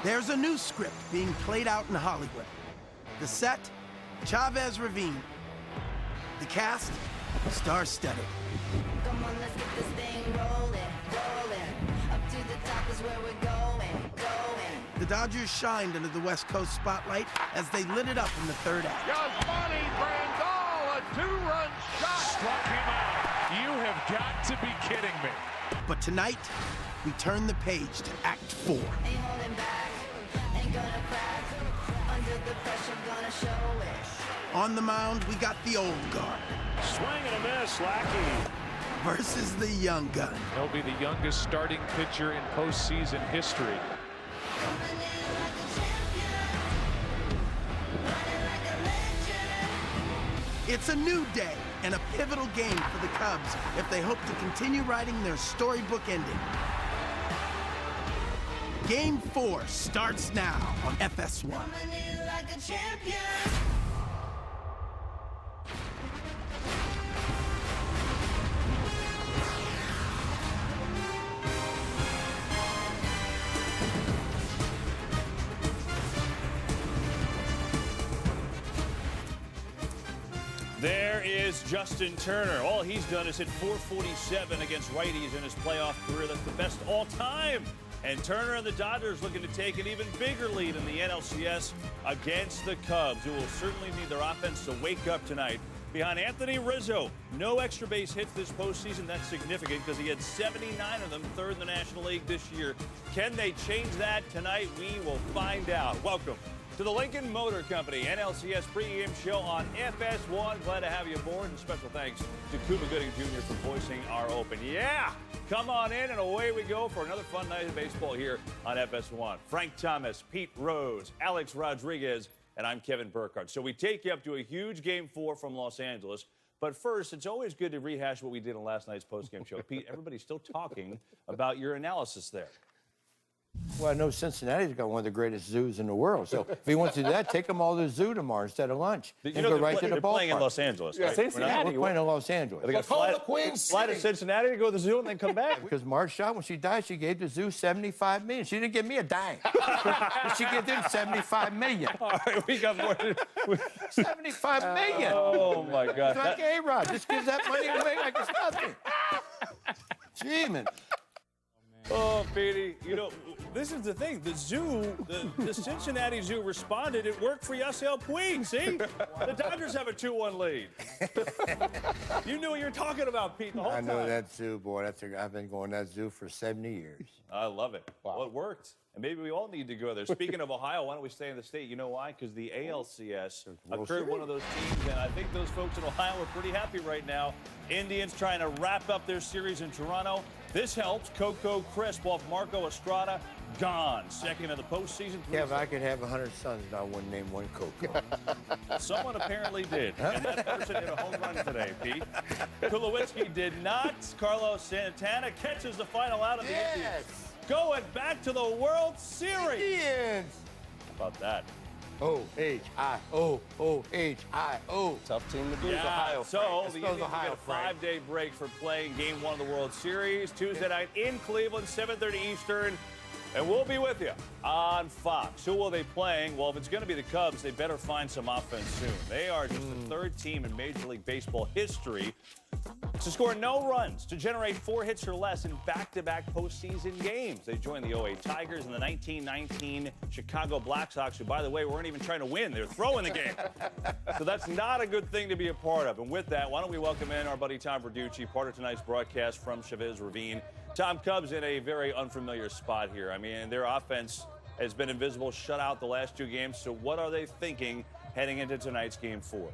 There's a new script being played out in Hollywood. The set, Chavez Ravine. The cast, star-studded. Come on, let's get this thing rolling, rolling. Up to the top is where we're going, going. The Dodgers shined under the West Coast spotlight as they lit it up in the third act. Yasmani Grandal, a two-run shot. Struck him out. You have got to be kidding me. But tonight, we turn the page to Act 4. Ain't holding back, ain't gonna crack. Under the pressure, gonna show it. On the mound, we got the old guard Swing and a miss, Lackey. versus the young gun. He'll be the youngest starting pitcher in postseason history. Coming in like a champion, running like a legend. It's a new day and a pivotal game for the Cubs if they hope to continue writing their storybook ending. Game 4 starts now on FS1. Coming in like a champion. There is Justin Turner. All he's done is hit .447 against righties in his playoff career. That's the best all time. And Turner and the Dodgers looking to take an even bigger lead in the NLCS against the Cubs, who will certainly need their offense to wake up tonight. Behind Anthony Rizzo, no extra base hits this postseason. That's significant because he had 79 of them, third in the National League this year. Can they change that tonight? We will find out. Welcome to the Lincoln Motor Company NLCS pregame show on FS1. Glad to have you aboard, and special thanks to Cuba Gooding Jr. for voicing our open. Yeah, come on in, and away we go for another fun night of baseball here on FS1. Frank Thomas, Pete Rose, Alex Rodriguez, and I'm Kevin Burkhardt. So we take you up to a huge Game 4 from Los Angeles. But first, it's always good to rehash what we did in last night's postgame show. Pete, everybody's still talking about your analysis there. Well, I know Cincinnati's got one of the greatest zoos in the world. So if he wants to do that, take them all to the zoo tomorrow instead of lunch. You and know go they're right to the they're playing in ballpark. Los Angeles, Yeah, right? Cincinnati. We're playing in Los Angeles. They got to fly to Cincinnati to go to the zoo and then come back. Because Marge Shaw, when she died, she gave the zoo $75 million. She didn't give me a dime. She gave them $75 million. All right, we got more. $75 million. Oh, my God. It's like A-Rod. Just gives that money away like it's nothing. Gee, man. Oh, Petey, you know, this is the thing. The zoo, the Cincinnati Zoo responded. It worked for Yasiel Puig, see? The Dodgers have a 2-1 lead. You knew what you were talking about, Pete, the whole time. I know that zoo, boy. I've been going to that zoo for 70 years. I love it. Wow. Well, it worked. And maybe we all need to go there. Speaking of Ohio, why don't we stay in the state? You know why? Because the ALCS occurred one of those teams, and I think those folks in Ohio are pretty happy right now. Indians trying to wrap up their series in Toronto. This helps. Coco Crisp off Marco Estrada, gone. Second of the postseason. Yeah, if I could have 100 sons, I wouldn't name one Coco. Someone apparently did. And that person hit a home run today, Pete. Tulowitzki did not. Carlos Santana catches the final out of the Indians. Going back to the World Series. Indians. How about that? O-H-I-O. Tough team to beat. Yeah, Ohio. so the Indians Ohio, get a 5-day break for playing Game 1 of the World Series. Tuesday night in Cleveland, 7:30 Eastern. And we'll be with you on Fox. Who will they playing? Well, if it's going to be the Cubs, they better find some offense soon. They are just the third team in Major League Baseball history to score no runs, to generate 4 hits or less in back-to-back postseason games. They joined the 08 Tigers and the 1919 Chicago Black Sox, who, by the way, weren't even trying to win. They were throwing the game. So that's not a good thing to be a part of. And with that, why don't we welcome in our buddy Tom Verducci, part of tonight's broadcast from Chavez Ravine. Tom, Cubs in a very unfamiliar spot here. I mean, their offense has been invisible, shut out the last 2 games. So what are they thinking heading into tonight's Game 4?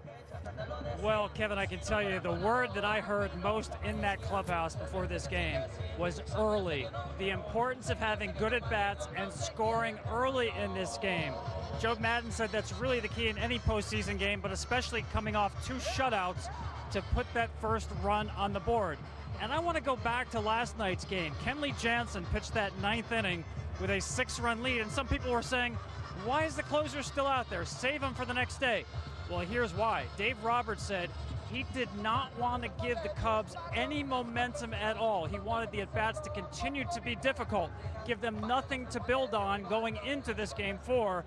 Well, Kevin, I can tell you the word that I heard most in that clubhouse before this game was early. The importance of having good at-bats and scoring early in this game. Joe Maddon said that's really the key in any postseason game, but especially coming off 2 shutouts to put that first run on the board. And I want to go back to last night's game. Kenley Jansen pitched that 9th inning with a 6-run lead, and some people were saying, why is the closer still out there? Save him for the next day. Well, here's why. Dave Roberts said He did not want to give the Cubs any momentum at all. He wanted the at-bats to continue to be difficult, give them nothing to build on going into this Game 4,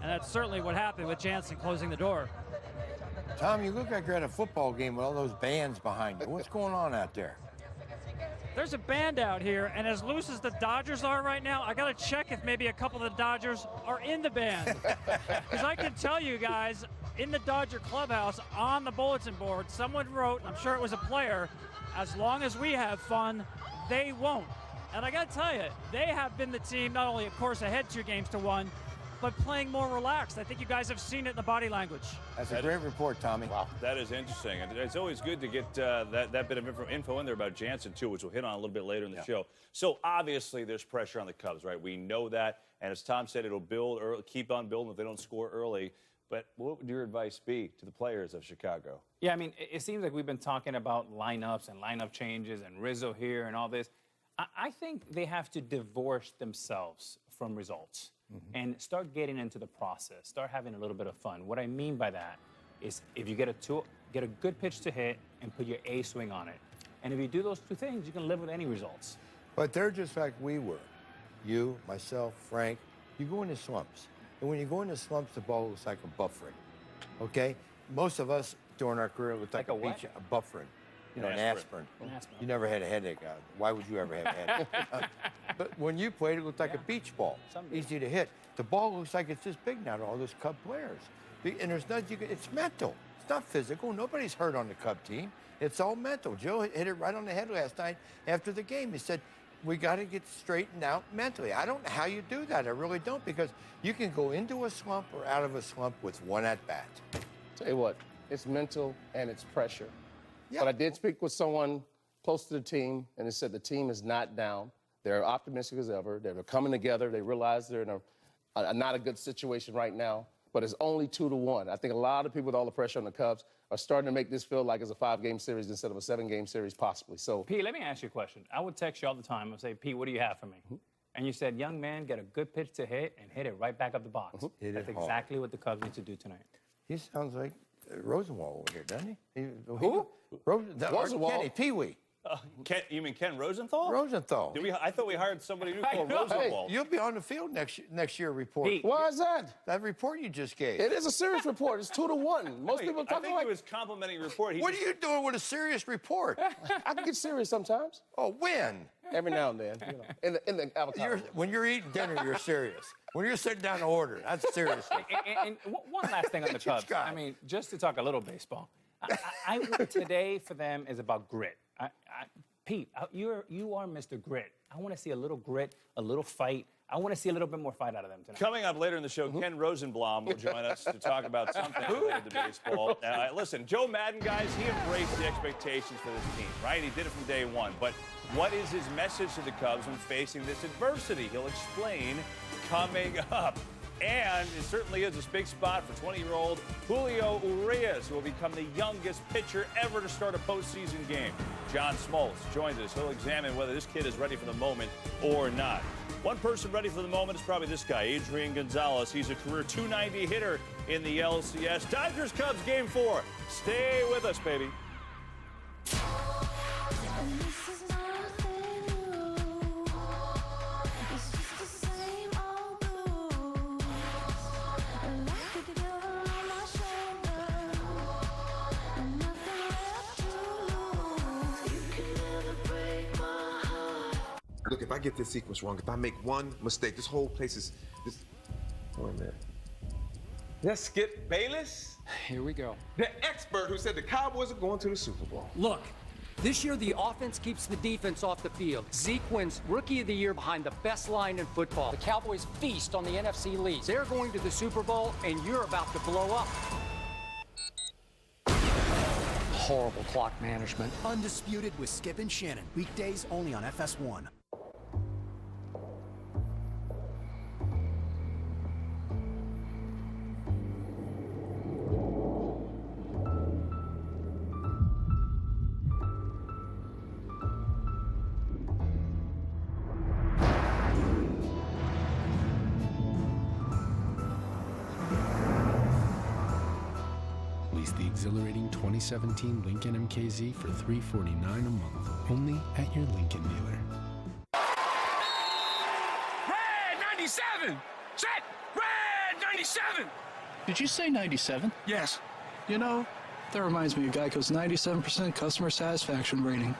and that's certainly what happened with Jansen closing the door. Tom, you look like you're at a football game with all those bands behind you. What's going on out there? There's a band out here, and as loose as the Dodgers are right now, I got to check if maybe a couple of the Dodgers are in the band. Because I can tell you guys, in the Dodger clubhouse on the bulletin board, someone wrote, I'm sure it was a player, as long as we have fun, they won't. And I got to tell you, they have been the team, not only, of course, ahead 2-1, but playing more relaxed. I think you guys have seen it in the body language. That's a great report, Tommy. Wow, that is interesting. And it's always good to get that bit of info in there about Jansen, too, which we'll hit on a little bit later in the show. So, obviously, there's pressure on the Cubs, right? We know that. And as Tom said, it'll build, or keep on building if they don't score early. But what would your advice be to the players of Chicago? Yeah, I mean, it seems like we've been talking about lineups and lineup changes and Rizzo here and all this. I think they have to divorce themselves from results and start getting into the process, start having a little bit of fun. What I mean by that is if you get a good pitch to hit and put your A swing on it. And if you do those two things, you can live with any results. But they're just like we were. You, myself, Frank, you go into slumps. And when you go into slumps, the ball looks like a buffering, okay? Most of us during our career looked like a buffering. You know, an aspirin. You never had a headache. Why would you ever have a headache? But when you played, it looked like a beach ball, easy to hit. The ball looks like it's this big now to all those Cub players. And there's nothing it's mental. It's not physical. Nobody's hurt on the Cub team. It's all mental. Joe hit it right on the head last night after the game. He said, we got to get straightened out mentally. I don't know how you do that. I really don't, because you can go into a slump or out of a slump with one at-bat. Tell you what, it's mental and it's pressure. Yeah. But I did speak with someone close to the team, and they said the team is not down. They're optimistic as ever. They're coming together. They realize they're in not a good situation right now, but it's only 2-1. I think a lot of people with all the pressure on the Cubs are starting to make this feel like it's a 5-game series instead of a 7-game series possibly. So, Pete, let me ask you a question. I would text you all the time and say, Pete, what do you have for me? And you said, young man, get a good pitch to hit and hit it right back up the box. That's exactly what the Cubs need to do tonight. He sounds like Rosenthal over here, doesn't he? Who? Rosenthal. Kenny, Pee-wee. You mean Ken Rosenthal? Rosenthal. I thought we hired somebody new called Rosenthal. You'll be on the field next year report. Pete. why is that? That report you just gave. It is a serious report. It's 2-1. Most people I talk think like he was complimenting your report. What are you doing with a serious report? I can get serious sometimes. Oh, when? Every now and then, you know, in the avocado. When you're eating dinner, you're serious. When you're sitting down to order, that's serious. And one last thing on the Cubs. I mean, just to talk a little baseball. Today for them is about grit. Pete, you are Mr. Grit. I want to see a little grit, a little fight. I want to see a little bit more fight out of them tonight. Coming up later in the show, Ken Rosenblum will join us to talk about something related to baseball. Listen, Joe Maddon, guys, he embraced the expectations for this team, right? He did it from day one. But what is his message to the Cubs when facing this adversity? He'll explain coming up. And it certainly is a big spot for 20-year-old Julio Urias, who will become the youngest pitcher ever to start a postseason game. John Smoltz joins us. He'll examine whether this kid is ready for the moment or not. One person ready for the moment is probably this guy, Adrian Gonzalez. He's a career .290 hitter in the LCS. Dodgers-Cubs Game 4. Stay with us, baby. Look, if I get this sequence wrong, if I make one mistake, this whole place is wait a minute. That's Skip Bayless? Here we go. The expert who said the Cowboys are going to the Super Bowl. Look, this year the offense keeps the defense off the field. Zeke wins Rookie of the Year behind the best line in football. The Cowboys feast on the NFC leads. They're going to the Super Bowl, and you're about to blow up. Horrible clock management. Undisputed with Skip and Shannon. Weekdays only on FS1. We Lease the exhilarating 2017 Lincoln MKZ for $349 a month, only at your Lincoln dealer. Red 97! Set! Red 97! Did you say 97? Yes. You know, that reminds me of Geico's 97% customer satisfaction rating.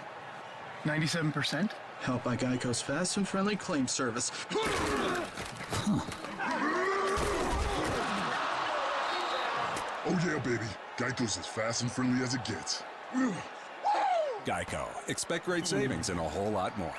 97%? Helped by Geico's fast and friendly claim service. Huh. Oh yeah, baby. Geico's as fast and friendly as it gets. Geico. Expect great savings and a whole lot more.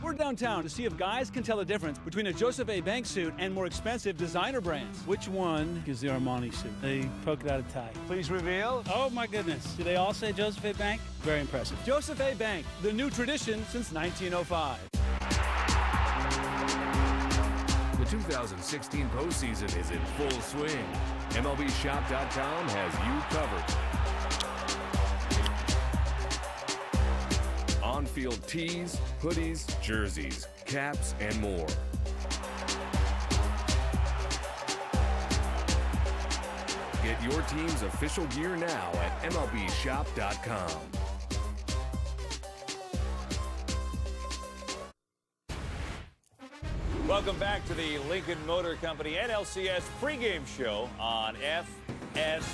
We're downtown to see if guys can tell the difference between a Joseph A. Banks suit and more expensive designer brands. Which one is the Armani suit? They poke it out of tie. Please reveal. Oh my goodness. Do they all say Joseph A. Bank? Very impressive. Joseph A. Bank, the new tradition since 1905. The 2016 postseason is in full swing. MLBShop.com has you covered. On-field tees, hoodies, jerseys, caps, and more. Get your team's official gear now at MLBShop.com. Welcome back to the Lincoln Motor Company NLCS pregame show on FS1.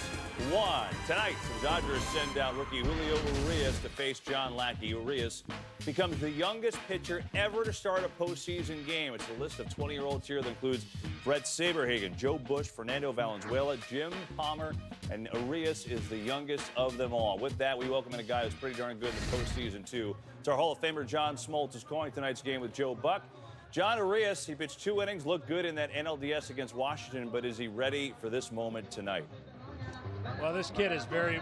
Tonight, the Dodgers send out rookie Julio Urias to face John Lackey. Urias becomes the youngest pitcher ever to start a postseason game. It's a list of 20-year-olds here that includes Brett Saberhagen, Joe Bush, Fernando Valenzuela, Jim Palmer, and Urias is the youngest of them all. With that, we welcome in a guy who's pretty darn good in the postseason, too. It's our Hall of Famer, John Smoltz, who's calling tonight's game with Joe Buck. John Urias, he pitched 2 innings, looked good in that NLDS against Washington, but is he ready for this moment tonight? Well, this kid is very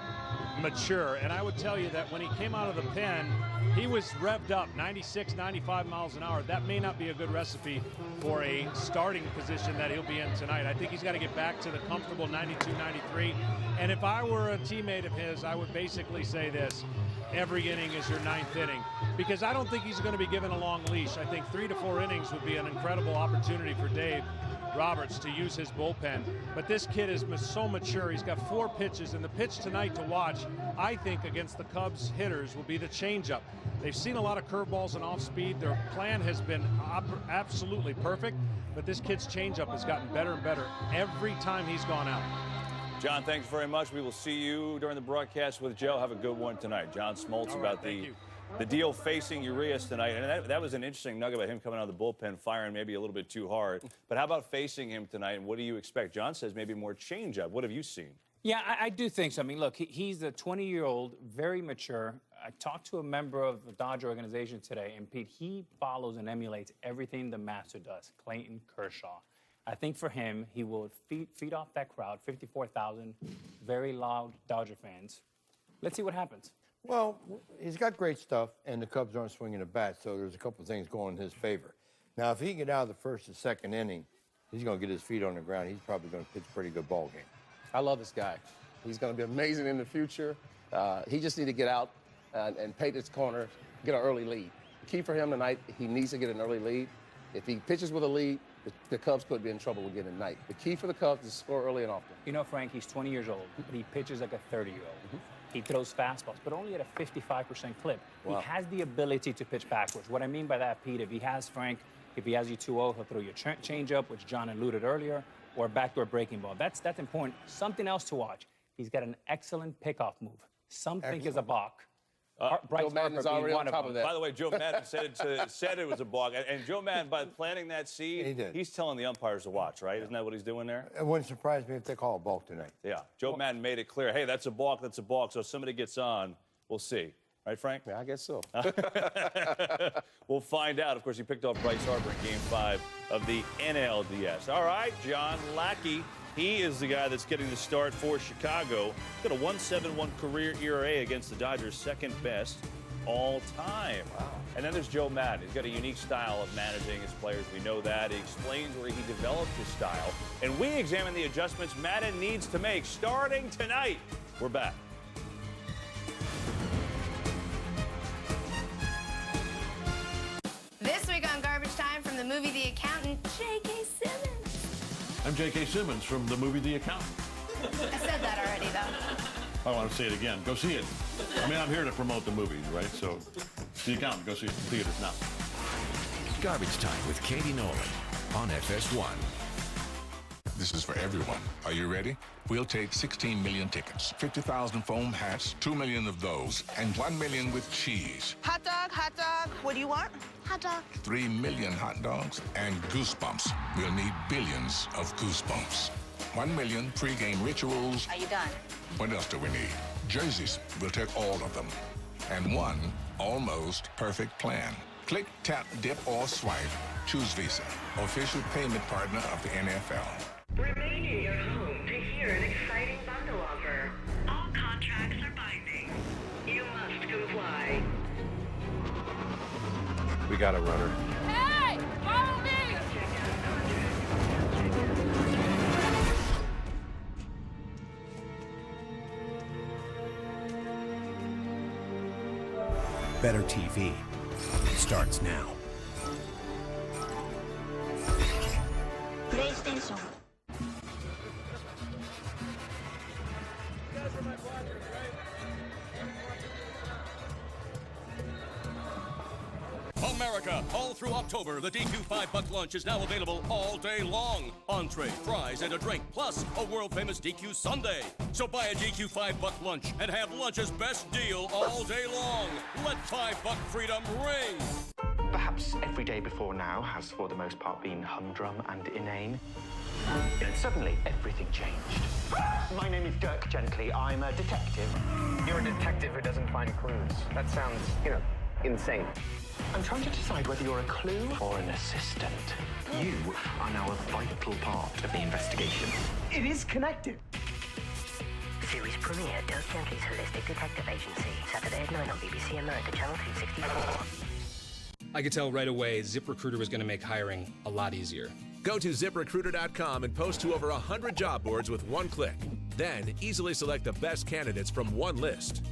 mature, and I would tell you that when he came out of the pen, he was revved up 96, 95 miles an hour. That may not be a good recipe for a starting position that he'll be in tonight. I think he's got to get back to the comfortable 92, 93. And if I were a teammate of his, I would basically say this: every inning is your 9th inning, because I don't think he's going to be given a long leash. I think 3 to 4 innings would be an incredible opportunity for Dave Roberts to use his bullpen. But this kid is so mature. He's got 4 pitches, and the pitch tonight to watch, I think, against the Cubs hitters will be the changeup. They've seen a lot of curveballs and off speed. Their plan has been absolutely perfect, but this kid's changeup has gotten better and better every time he's gone out. John, thanks very much. We will see you during the broadcast with Joe. Have a good one tonight. John Smoltz about the deal facing Urias tonight. And that was an interesting nugget about him coming out of the bullpen, firing maybe a little bit too hard. But how about facing him tonight, and what do you expect? John says maybe more changeup. What have you seen? Yeah, I do think so. I mean, look, he's a 20-year-old, very mature. I talked to a member of the Dodger organization today, and Pete, he follows and emulates everything the master does, Clayton Kershaw. I think for him, he will feed off that crowd, 54,000 very loud Dodger fans. Let's see what happens. Well, he's got great stuff, and the Cubs aren't swinging a bat, so there's a couple of things going in his favor. Now, if he can get out of the first and second inning, he's going to get his feet on the ground. He's probably going to pitch a pretty good ball game. I love this guy. He's going to be amazing in the future. He just needs to get out and paint his corner, get an early lead. The key for him tonight, he needs to get an early lead. If he pitches with a lead, the Cubs could be in trouble with getting a night. The key for the Cubs is to score early and often. You know, Frank, he's 20 years old, but he pitches like a 30-year-old. He throws fastballs, but only at a 55% clip. Wow. He has the ability to pitch backwards. What I mean by that, Pete, if he has you 2-0, he'll throw you a changeup, which John alluded earlier, or a backdoor breaking ball. That's important. Something else to watch. He's got an excellent pickoff move. Some think is a balk. Joe Maddon's already on top of that. By the way, Joe Maddon said it was a balk. And Joe Maddon, by planting that seed, he's telling the umpires to watch, right? Isn't that what he's doing there? It wouldn't surprise me if they call a balk tonight. Yeah. Joe Maddon made it clear, hey, that's a balk, that's a balk. So if somebody gets on, we'll see. Right, Frank? Yeah, I guess so. We'll find out. Of course, he picked off Bryce Harper in Game 5 of the NLDS. All right, John Lackey. He is the guy that's getting the start for Chicago. Got a 1.71 career ERA against the Dodgers, second best. all time. Wow. And then there's Joe Maddon. He's got a unique style of managing his players. We know that. He explains where he developed his style. And we examine the adjustments Maddon needs to make starting tonight. We're back. This week on Garbage Time from the movie The Accountant, J.K. Simmons. I'm J.K. Simmons from the movie The Accountant. I said that already, though. I want to say it again. Go see it. I mean, I'm here to promote the movie, right? So, The Accountant, go see it in theaters now. Garbage Time with Katie Nolan on FS1. This is for everyone. Are you ready? We'll take 16 million tickets, 50,000 foam hats, 2 million of those, and 1 million with cheese. Hot dog, hot dog. What do you want? Hot dog. 3 million hot dogs and goosebumps. We'll need billions of goosebumps. 1 million pre-game rituals. Are you done? What else do we need? Jerseys. We'll take all of them. And one almost perfect plan. Click, tap, dip, or swipe. Choose Visa, official payment partner of the NFL. Remain in your home to hear an exciting bundle offer. All contracts are binding. You must comply. We got a runner. Hey! Follow me! Better TV starts now. PlayStation. America, all through October, the DQ $5 lunch is now available all day long. Entree, fries, and a drink, plus a world-famous DQ sundae. So buy a DQ $5 lunch and have lunch's best deal all day long. Let $5 freedom ring. Perhaps every day before now has, for the most part, been humdrum and inane. And suddenly, everything changed. My name is Dirk Gently. I'm a detective. You're a detective who doesn't find clues. That sounds, insane. I'm trying to decide whether you're a clue or an assistant. You are now a vital part of the investigation. It is connected. Series premiere, Dirk Gently's Holistic Detective Agency. Saturday at 9 on BBC America, Channel 264. I could tell right away ZipRecruiter was going to make hiring a lot easier. Go to ZipRecruiter.com and post to over 100 job boards with one click. Then easily select the best candidates from one list.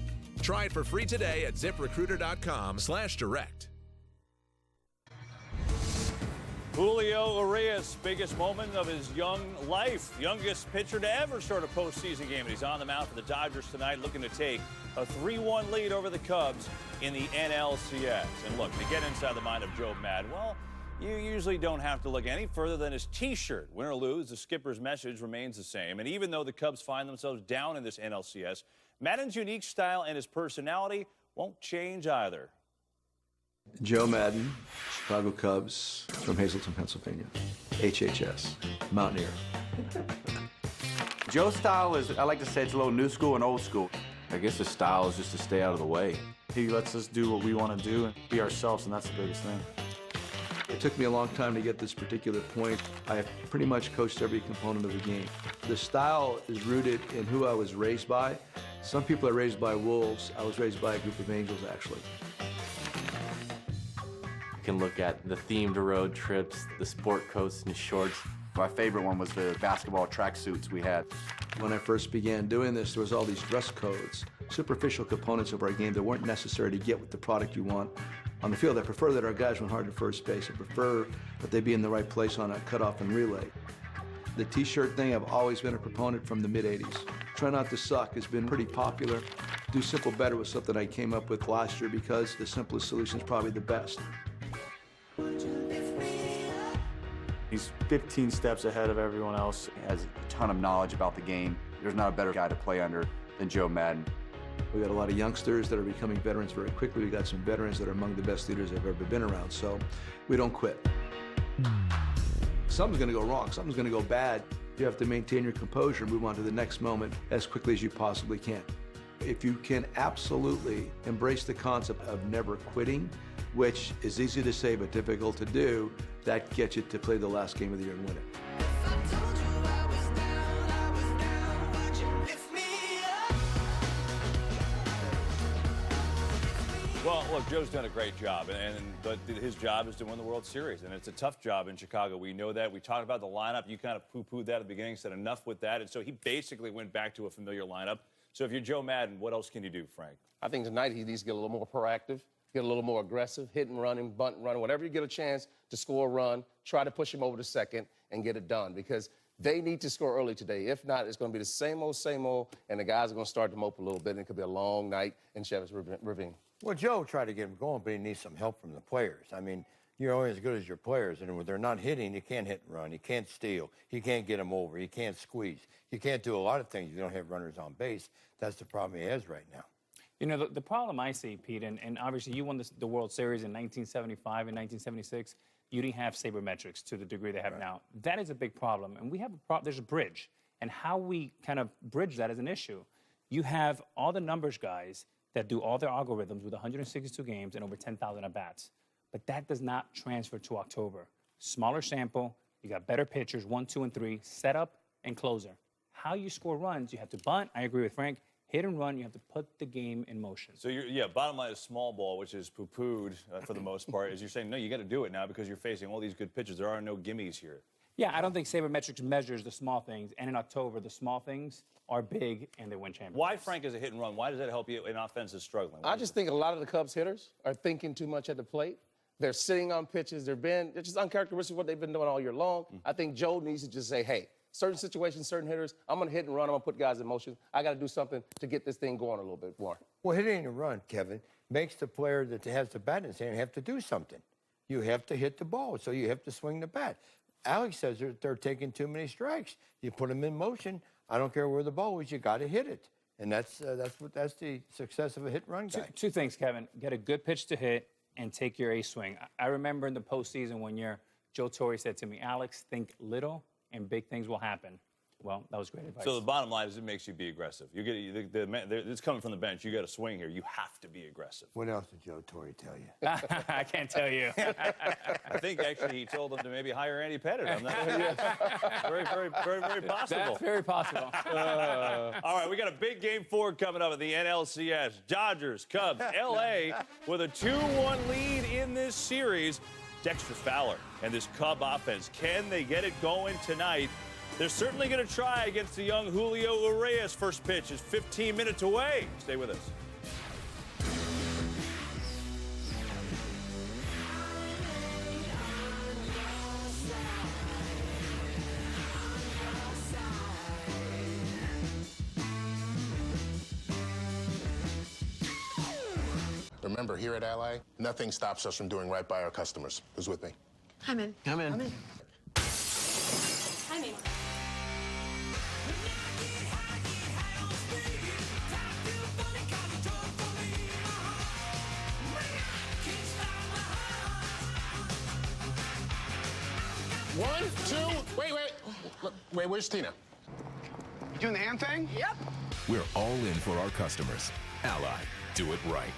Try it for free today at ZipRecruiter.com/direct. Julio Urias, biggest moment of his young life. Youngest pitcher to ever start a postseason game. And he's on the mound for the Dodgers tonight, looking to take a 3-1 lead over the Cubs in the NLCS. And look, to get inside the mind of Joe Maddon, well, you usually don't have to look any further than his T-shirt. Win or lose, the skipper's message remains the same. And even though the Cubs find themselves down in this NLCS, Maddon's unique style and his personality won't change either. Joe Maddon, Chicago Cubs, from Hazleton, Pennsylvania. HHS, Mountaineer. Joe's style is, I like to say, it's a little new school and old school. I guess his style is just to stay out of the way. He lets us do what we want to do and be ourselves, and that's the biggest thing. It took me a long time to get this particular point. I have pretty much coached every component of the game. The style is rooted in who I was raised by. Some people are raised by wolves. I was raised by a group of angels, actually. You can look at the themed road trips, the sport coats and shorts. My favorite one was the basketball tracksuits we had. When I first began doing this, there was all these dress codes, superficial components of our game that weren't necessary to get with the product you want on the field. I prefer that our guys run hard to first base. I prefer that they be in the right place on a cutoff and relay. The T-shirt thing, I've always been a proponent from the mid-'80s. Try Not to Suck has been pretty popular. Do Simple Better was something I came up with last year because the simplest solution is probably the best. He's 15 steps ahead of everyone else. He has a ton of knowledge about the game. There's not a better guy to play under than Joe Maddon. We got a lot of youngsters that are becoming veterans very quickly. We got some veterans that are among the best leaders I've ever been around, so we don't quit. Something's gonna go wrong, something's gonna go bad. You have to maintain your composure and move on to the next moment as quickly as you possibly can. If you can absolutely embrace the concept of never quitting, which is easy to say but difficult to do, that gets you to play the last game of the year and win it. Well, look, Joe's done a great job, but his job is to win the World Series, and it's a tough job in Chicago. We know that. We talked about the lineup. You kind of poo-pooed that at the beginning, said enough with that, and so he basically went back to a familiar lineup. So if you're Joe Maddon, what else can you do, Frank? I think tonight he needs to get a little more proactive, get a little more aggressive, hit and running, bunt and running, whatever you get a chance to score a run, try to push him over to second and get it done, because they need to score early today. If not, it's going to be the same old, and the guys are going to start to mope a little bit, and it could be a long night in Chevy's Ravine. Well, Joe tried to get him going, but he needs some help from the players. I mean, you're only as good as your players, and when they're not hitting, you can't hit and run. You can't steal. You can't get them over. You can't squeeze. You can't do a lot of things. You don't have runners on base. That's the problem he has right now. You know, the problem I see, Pete, and obviously you won the World Series in 1975 and 1976. You didn't have sabermetrics to the degree they have now. That is a big problem, and we have there's a bridge, and how we kind of bridge that is an issue. You have all the numbers guys that do all their algorithms with 162 games and over 10,000 at-bats. But that does not transfer to October. Smaller sample, you got better pitchers, 1, 2, and 3, setup and closer. How you score runs, you have to bunt, I agree with Frank, hit and run, you have to put the game in motion. So, bottom line is small ball, which is poo-pooed for the most part, is you're saying, no, you got to do it now because you're facing all these good pitchers. There are no gimmies here. Yeah, I don't think sabermetrics measures the small things, and in October, the small things are big and they win championships. Why, Frank, is a hit and run? Why does that help you in offense is struggling? I just think a lot of the Cubs hitters are thinking too much at the plate. They're sitting on pitches. They're just uncharacteristic of what they've been doing all year long. I think Joe needs to just say, hey, certain situations, certain hitters, I'm going to hit and run. I'm going to put guys in motion. I got to do something to get this thing going a little bit more. Well, hitting and run, Kevin, makes the player that has the bat in his hand have to do something. You have to hit the ball, so you have to swing the bat. Alex says they're taking too many strikes. You put them in motion. I don't care where the ball is. You got to hit it, and that's the success of a hit-run guy. Two things, Kevin. Get a good pitch to hit and take your ace swing. I remember in the postseason one year, Joe Torre said to me, Alex, think little and big things will happen. Well, that was great advice. So the bottom line is it makes you be aggressive. You get it's coming from the bench. You got to swing here. You have to be aggressive. What else did Joe Torre tell you? I can't tell you. I think actually he told them to maybe hire Andy Pettit. I'm not very, very, very, very possible. That's very possible. All right, we got a big Game 4 coming up at the NLCS. Dodgers, Cubs, L.A. with a 2-1 lead in this series. Dexter Fowler and this Cub offense, can they get it going tonight? They're certainly going to try against the young Julio Urias. First pitch is 15 minutes away. Stay with us. Remember, here at Ally, nothing stops us from doing right by our customers. Who's with me? I'm in. Come in. I'm in. I'm in. One, two, wait. Wait, where's Tina? You doing the hand thing? Yep. We're all in for our customers. Ally, do it right.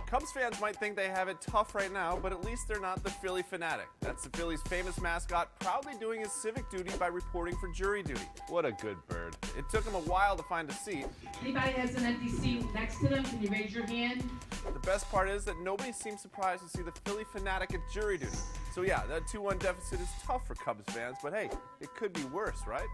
Cubs fans might think they have it tough right now, but at least they're not the Philly fanatic. That's the Phillies' famous mascot, proudly doing his civic duty by reporting for jury duty. What a good bird. It took him a while to find a seat. Anybody has an empty seat next to them, can you raise your hand? The best part is that nobody seems surprised to see the Philly fanatic at jury duty. So yeah, that 2-1 deficit is tough for Cubs fans, but hey, it could be worse, right?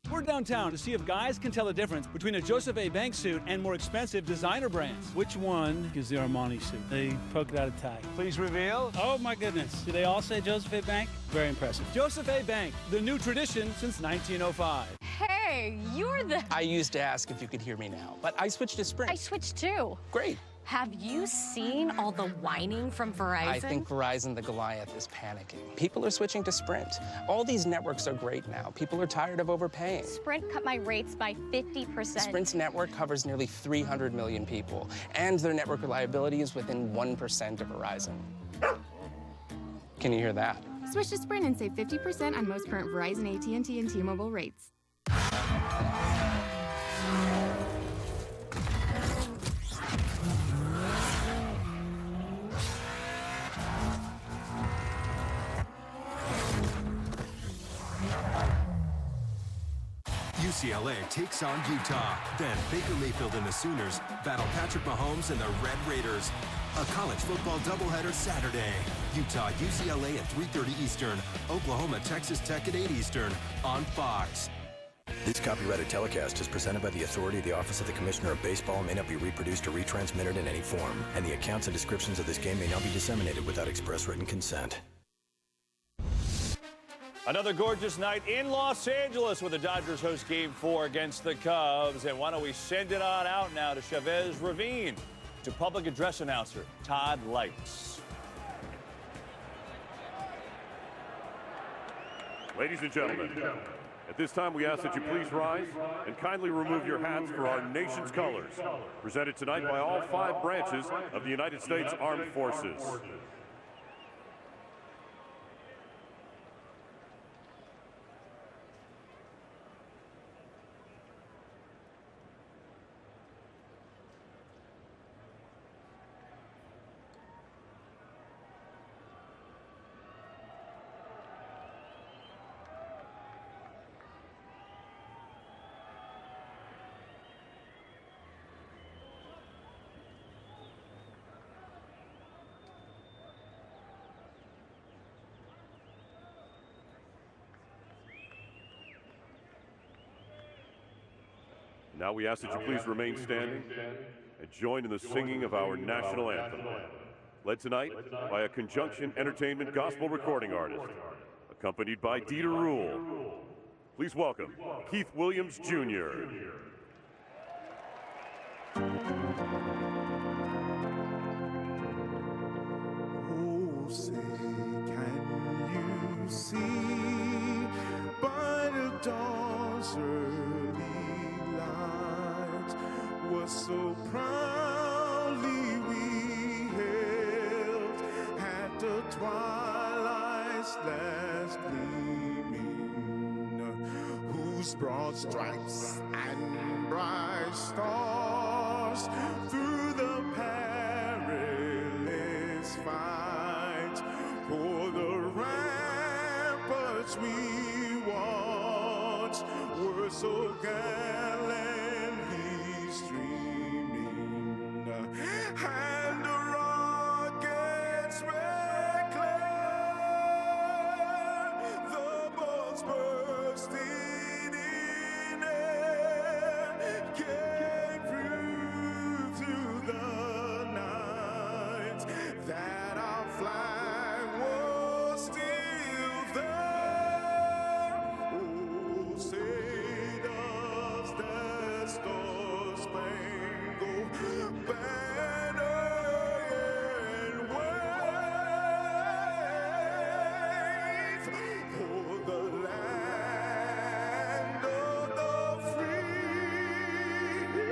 We're downtown to see if guys can tell the difference between a Joseph A. Banks suit and more expensive designer brands. Which one is the Armani suit? They poked out a tie. Please reveal. Oh my goodness. Do they all say Joseph A. Bank? Very impressive. Joseph A. Bank, the new tradition since 1905. Hey, you're the... I used to ask if you could hear me now, but I switched to Sprint. I switched too. Great. Have you seen all the whining from Verizon? I think Verizon the Goliath is panicking. People are switching to Sprint. All these networks are great now. People are tired of overpaying. Sprint cut my rates by 50%. Sprint's network covers nearly 300 million people, and their network reliability is within 1% of Verizon. Can you hear that? Switch to Sprint and save 50% on most current Verizon, AT&T, and T-Mobile rates. UCLA takes on Utah. Then Baker Mayfield and the Sooners battle Patrick Mahomes and the Red Raiders. A college football doubleheader Saturday. Utah, UCLA at 3:30 Eastern. Oklahoma, Texas Tech at 8 Eastern on Fox. This copyrighted telecast is presented by the authority of the Office of the Commissioner of Baseball and may not be reproduced or retransmitted in any form. And the accounts and descriptions of this game may not be disseminated without express written consent. Another gorgeous night in Los Angeles where the Dodgers host Game 4 against the Cubs. And why don't we send it on out now to Chavez Ravine, to public address announcer Todd Lights. Ladies and gentlemen, at this time we ask that you please rise and kindly remove your hats for our nation's colors, presented tonight by all 5 branches of the United States Armed Forces. Now we ask that you please remain standing and join in the singing of our national anthem, led tonight by a Conjunction Entertainment gospel recording artist, accompanied by thru. Please welcome Keith Williams, Jr. Oh, say, can you see by the dawn's early light what so proudly we held at the twilight's last gleaming, whose broad stripes and bright stars through the perilous fight for the ramparts we once were so gallantly streaming, and the rockets red glare, the bombs bursting in air, came through the night, that our flag was still there. Oh, say does that star-spangled banner yet wave for the land of the free and the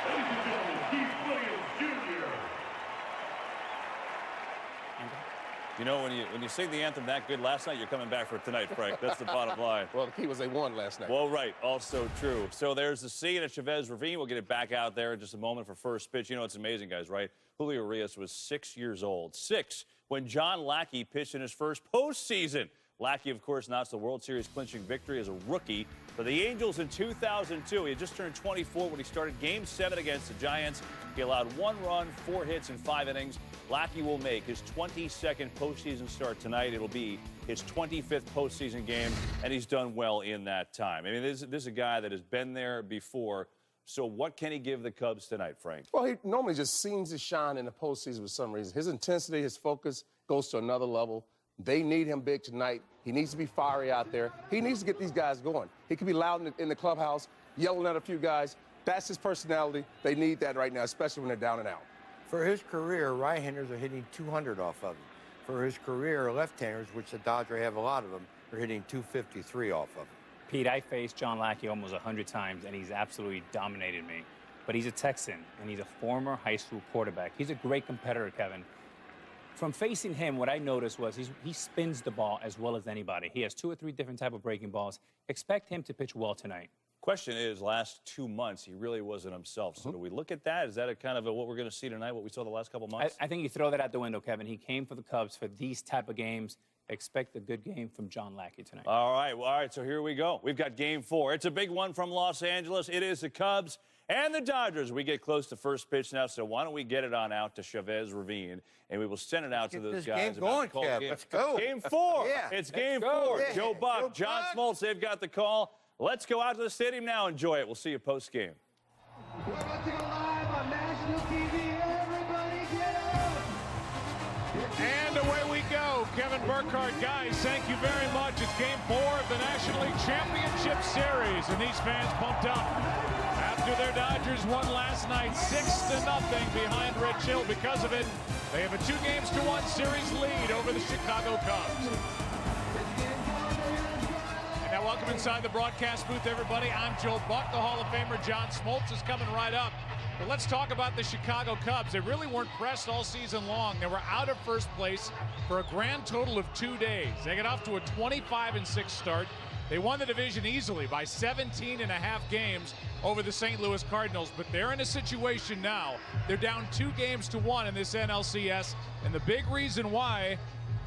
Ladies and gentlemen, Keith Williams, Jr. You know, when you sing the anthem that good last night, you're coming back for it tonight, Frank. That's the bottom line. Well, the key was they won last night. Well, right. Also true. So there's the scene at Chavez Ravine. We'll get it back out there in just a moment for first pitch. You know, it's amazing, guys, right? Julio Urias was 6 years old. 6 when John Lackey pitched in his first postseason. Lackey, of course, notched the World Series clinching victory as a rookie for the Angels in 2002. He had just turned 24 when he started Game 7 against the Giants. He allowed 1 run, 4 hits in 5 innings. Lackey will make his 22nd postseason start tonight. It'll be his 25th postseason game, and he's done well in that time. I mean, this is a guy that has been there before. So what can he give the Cubs tonight, Frank? Well, he normally just seems to shine in the postseason for some reason. His intensity, his focus goes to another level. They need him big tonight. He needs to be fiery out there. He needs to get these guys going. He can be loud in the clubhouse, yelling at a few guys. That's his personality. They need that right now, especially when they're down and out. For his career, right-handers are hitting 200 off of him. For his career, left-handers, which the Dodgers have a lot of them, are hitting 253 off of him. Pete, I faced John Lackey almost 100 times, and he's absolutely dominated me. But he's a Texan, and he's a former high school quarterback. He's a great competitor, Kevin. from facing him, what I noticed was he spins the ball as well as anybody. He has 2 or 3 different type of breaking balls. Expect him to pitch well tonight. Question is, last 2 months, he really wasn't himself. So do we look at that? Is that a kind of what we're going to see tonight, what we saw the last couple months? I think you throw that out the window, Kevin. He came for the Cubs for these type of games. Expect a good game from John Lackey tonight. All right, so here we go. We've got Game 4. It's a big one from Los Angeles. It is the Cubs and the Dodgers. We get close to first pitch now, so why don't we get it on out to Chavez Ravine, and we will send it out to those guys. Game going, Kev. Let's go. Game 4. Yeah. It's Game 4. Yeah. Joe Buck, John Smoltz, they've got the call. Let's go out to the stadium now. Enjoy it. We'll see you post-game. We're about to go live on national TV. Everybody get up! And away we go. Kevin Burkhardt, guys, thank you very much. It's Game 4 of the National League Championship Series, and these fans pumped up after their Dodgers won last night 6-0 behind Rich Hill. Because of it, they have a 2-1 series lead over the Chicago Cubs. And now welcome inside the broadcast booth, everybody. I'm Joe Buck. The Hall of Famer John Smoltz is coming right up. But let's talk about the Chicago Cubs. They really weren't pressed all season long. They were out of first place for a grand total of 2 days. They got off to a 25-6 start. They won the division easily by 17.5 games over the St. Louis Cardinals, but they're in a situation now. They're down 2-1 in this NLCS, and the big reason why,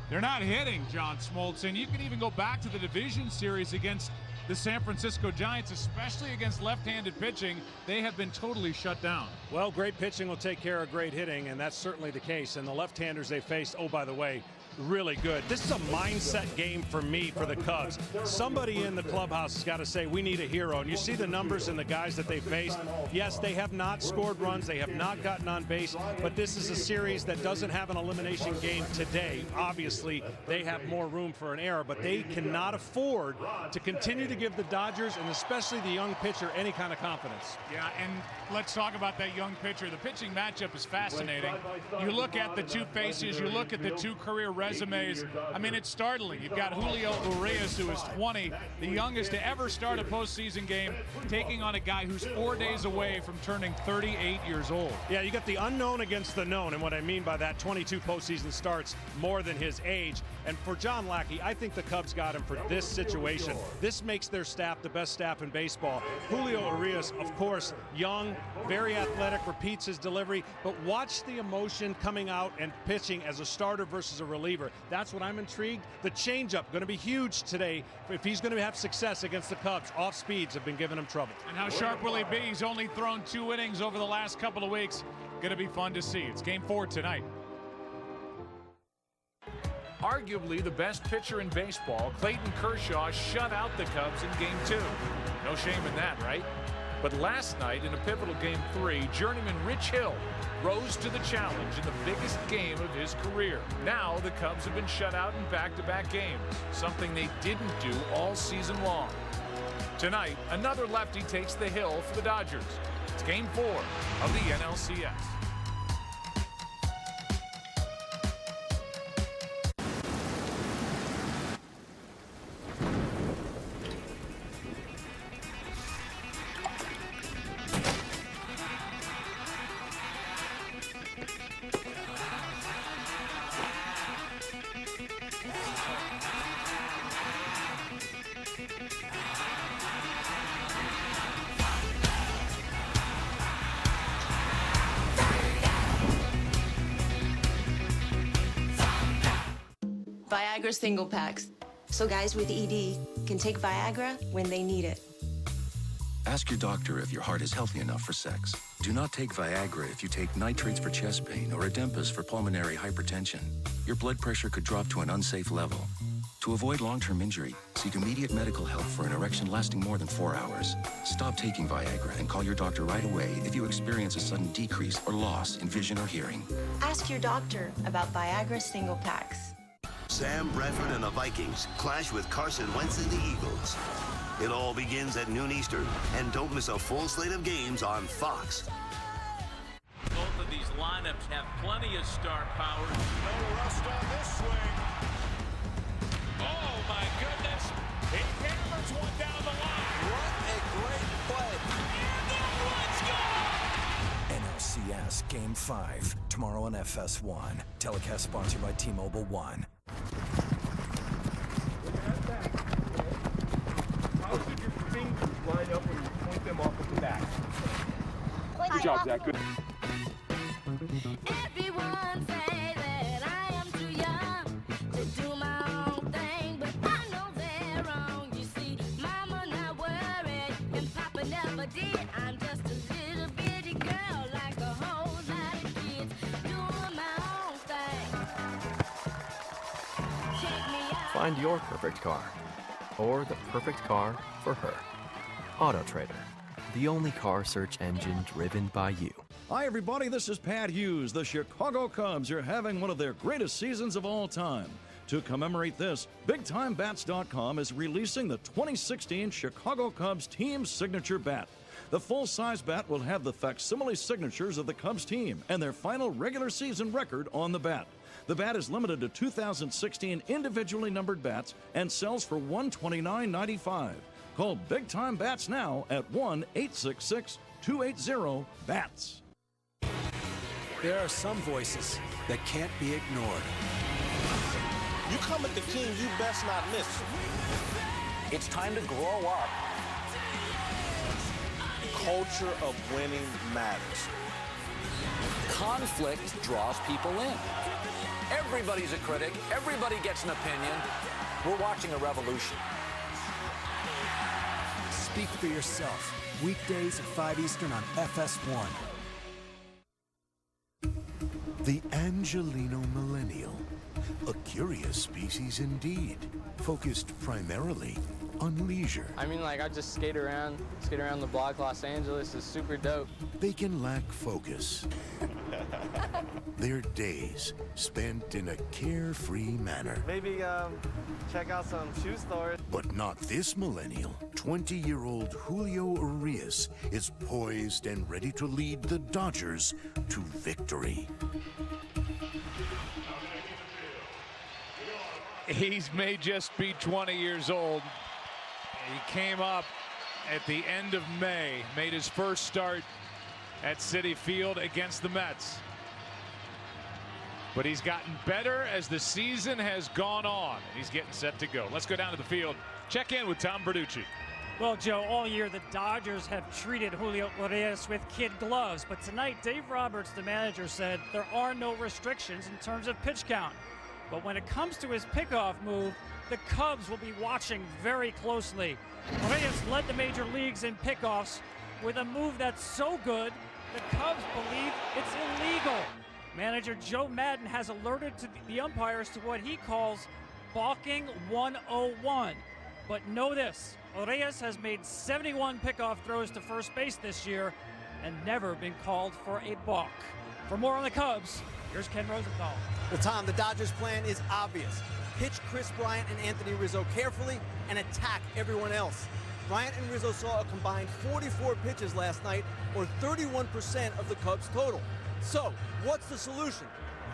they're not hitting, John Smoltz. And you can even go back to the division series against the San Francisco Giants, especially against left-handed pitching. They have been totally shut down. Well, great pitching will take care of great hitting, and that's certainly the case. And the left-handers they faced, oh, by the way, really good. This is a mindset game for me, for the Cubs. Somebody in the clubhouse has got to say, we need a hero. And you see the numbers and the guys that they faced. Yes, they have not scored runs. They have not gotten on base. But this is a series that doesn't have an elimination game today. Obviously, they have more room for an error, but they cannot afford to continue to give the Dodgers, and especially the young pitcher, any kind of confidence. Yeah, and let's talk about that young pitcher. The pitching matchup is fascinating. You look at the two faces, you look at the two career resumes. I mean, it's startling. You've got Julio Urias, who is 20, the youngest to ever start a postseason game, taking on a guy who's 4 days away from turning 38 years old. Yeah, you got the unknown against the known, and what I mean by that, 22 postseason starts, more than his age. And for John Lackey, I think the Cubs got him for this situation. This makes their staff the best staff in baseball. Julio Urias, of course, young, very athletic, repeats his delivery, but watch the emotion coming out and pitching as a starter versus a reliever. That's what I'm intrigued. The changeup going to be huge today if he's going to have success against the Cubs. Off speeds have been giving him trouble. And how sharp will he be? He's only thrown 2 innings over the last couple of weeks. Going to be fun to see. It's Game 4 tonight. Arguably the best pitcher in baseball, Clayton Kershaw shut out the Cubs in Game 2. No shame in that, right? But last night in a pivotal Game 3, journeyman Rich Hill rose to the challenge in the biggest game of his career. Now the Cubs have been shut out in back-to-back games, something they didn't do all season long. Tonight, another lefty takes the hill for the Dodgers. It's Game 4 of the NLCS. Viagra single packs. So guys with ED can take Viagra when they need it. Ask your doctor if your heart is healthy enough for sex. Do not take Viagra if you take nitrates for chest pain or Adempas for pulmonary hypertension. Your blood pressure could drop to an unsafe level. To avoid long-term injury, seek immediate medical help for an erection lasting more than 4 hours. Stop taking Viagra and call your doctor right away if you experience a sudden decrease or loss in vision or hearing. Ask your doctor about Viagra single packs. Sam Bradford and the Vikings clash with Carson Wentz and the Eagles. It all begins at noon Eastern, and don't miss a full slate of games on Fox. Both of these lineups have plenty of star power. No rust on this swing. Oh, my goodness. He hammers one down the line. What a great play. And that one's gone. NLCS Game 5, tomorrow on FS1. Telecast sponsored by T-Mobile One. How should your fingers line up when you point them off of the bat? Good job, Zach. Good. Everyone say that I am too young to do my own thing, but I know they're wrong. You see, Mama not worried and Papa never did. I'm just a little bitty girl like a whole lot of kids doing my own thing. Check me out. Find your perfect car, or the perfect car for her. Auto Trader, the only car search engine driven by you. Hi, everybody. This is Pat Hughes. The Chicago Cubs are having one of their greatest seasons of all time. To commemorate this, BigTimeBats.com is releasing the 2016 Chicago Cubs team signature bat. The full-size bat will have the facsimile signatures of the Cubs team and their final regular season record on the bat. The bat is limited to 2016 individually numbered bats and sells for $129.95. Call Big Time Bats now at 1-866-280-BATS. There are some voices that can't be ignored. You come at the team, you best not miss. It's time to grow up. Culture of winning matters. Conflict draws people in. Everybody's a critic. Everybody gets an opinion. We're watching a revolution. Speak for yourself. Weekdays at 5 Eastern on FS1. The Angelino Millennial, a curious species indeed, focused primarily on leisure. I mean, like, I just skate around the block. Los Angeles is super dope. They can lack focus. Their days spent in a carefree manner. Maybe check out some shoe stores. But not this millennial. 20-year-old Julio Urias is poised and ready to lead the Dodgers to victory. He may just be 20 years old. He came up at the end of May, made his first start at Citi Field against the Mets. But he's gotten better as the season has gone on, and he's getting set to go. Let's go down to the field. Check in with Tom Verducci. Well, Joe, all year the Dodgers have treated Julio Urias with kid gloves, but tonight Dave Roberts, the manager, said there are no restrictions in terms of pitch count. But when it comes to his pickoff move, the Cubs will be watching very closely. Urias led the major leagues in pickoffs with a move that's so good, the Cubs believe it's illegal. Manager Joe Maddon has alerted to the umpires to what he calls balking 101. But know this, Urias has made 71 pickoff throws to first base this year and never been called for a balk. For more on the Cubs, here's Ken Rosenthal. Well, Tom, the Dodgers' plan is obvious. Pitch Chris Bryant and Anthony Rizzo carefully and attack everyone else. Bryant and Rizzo saw a combined 44 pitches last night, or 31% of the Cubs' total. So, what's the solution?